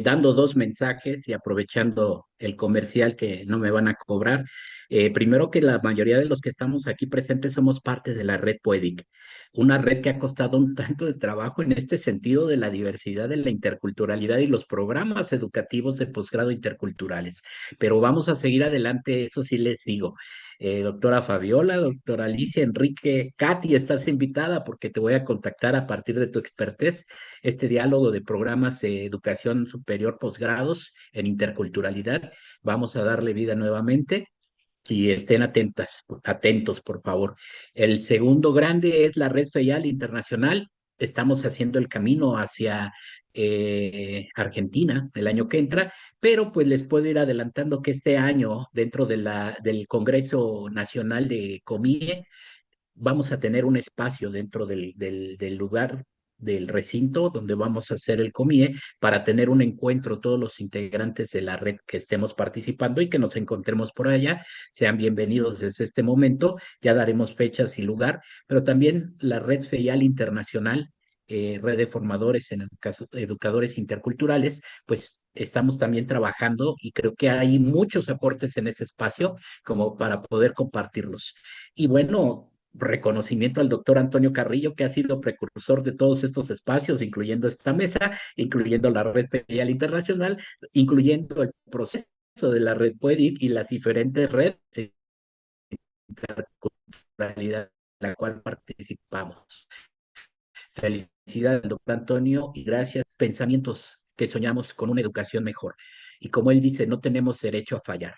dando dos mensajes y aprovechando el comercial que no me van a cobrar. Primero que la mayoría de los que estamos aquí presentes somos parte de la red Poedic, una red que ha costado un tanto de trabajo en este sentido de la diversidad, de la interculturalidad y los programas educativos de posgrado interculturales. Pero vamos a seguir adelante, eso sí les digo. Doctora Fabiola, doctora Alicia, Enrique, Katy, estás invitada porque te voy a contactar a partir de tu expertez, este diálogo de programas de educación superior posgrados en interculturalidad. Vamos a darle vida nuevamente y estén atentos, por favor. El segundo grande es la Red FEIAL Internacional. Estamos haciendo el camino hacia Argentina el año que entra, pero pues les puedo ir adelantando que este año, dentro de del Congreso Nacional de COMIE, vamos a tener un espacio dentro del lugar del recinto donde vamos a hacer el COMIE para tener un encuentro todos los integrantes de la red que estemos participando y que nos encontremos por allá. Sean bienvenidos desde este momento, ya daremos fechas y lugar, pero también la red FEIAL Internacional, red de formadores en educadores interculturales, pues estamos también trabajando y creo que hay muchos aportes en ese espacio como para poder compartirlos. Y bueno, reconocimiento al doctor Antonio Carrillo, que ha sido precursor de todos estos espacios, incluyendo esta mesa, incluyendo la Red Pedial Internacional, incluyendo el proceso de la Red POEDIC y las diferentes redes de interculturalidad en la cual participamos. Felicidades al doctor Antonio y gracias. Pensamientos que soñamos con una educación mejor. Y como él dice, no tenemos derecho a fallar.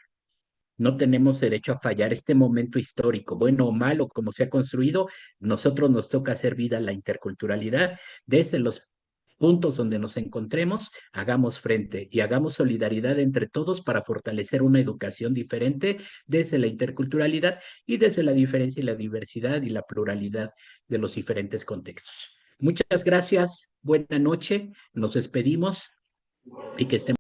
No tenemos derecho a fallar este momento histórico, bueno o malo, como se ha construido. Nosotros nos toca hacer vida a la interculturalidad desde los puntos donde nos encontremos, hagamos frente y hagamos solidaridad entre todos para fortalecer una educación diferente desde la interculturalidad y desde la diferencia y la diversidad y la pluralidad de los diferentes contextos. Muchas gracias, buena noche, nos despedimos y que estemos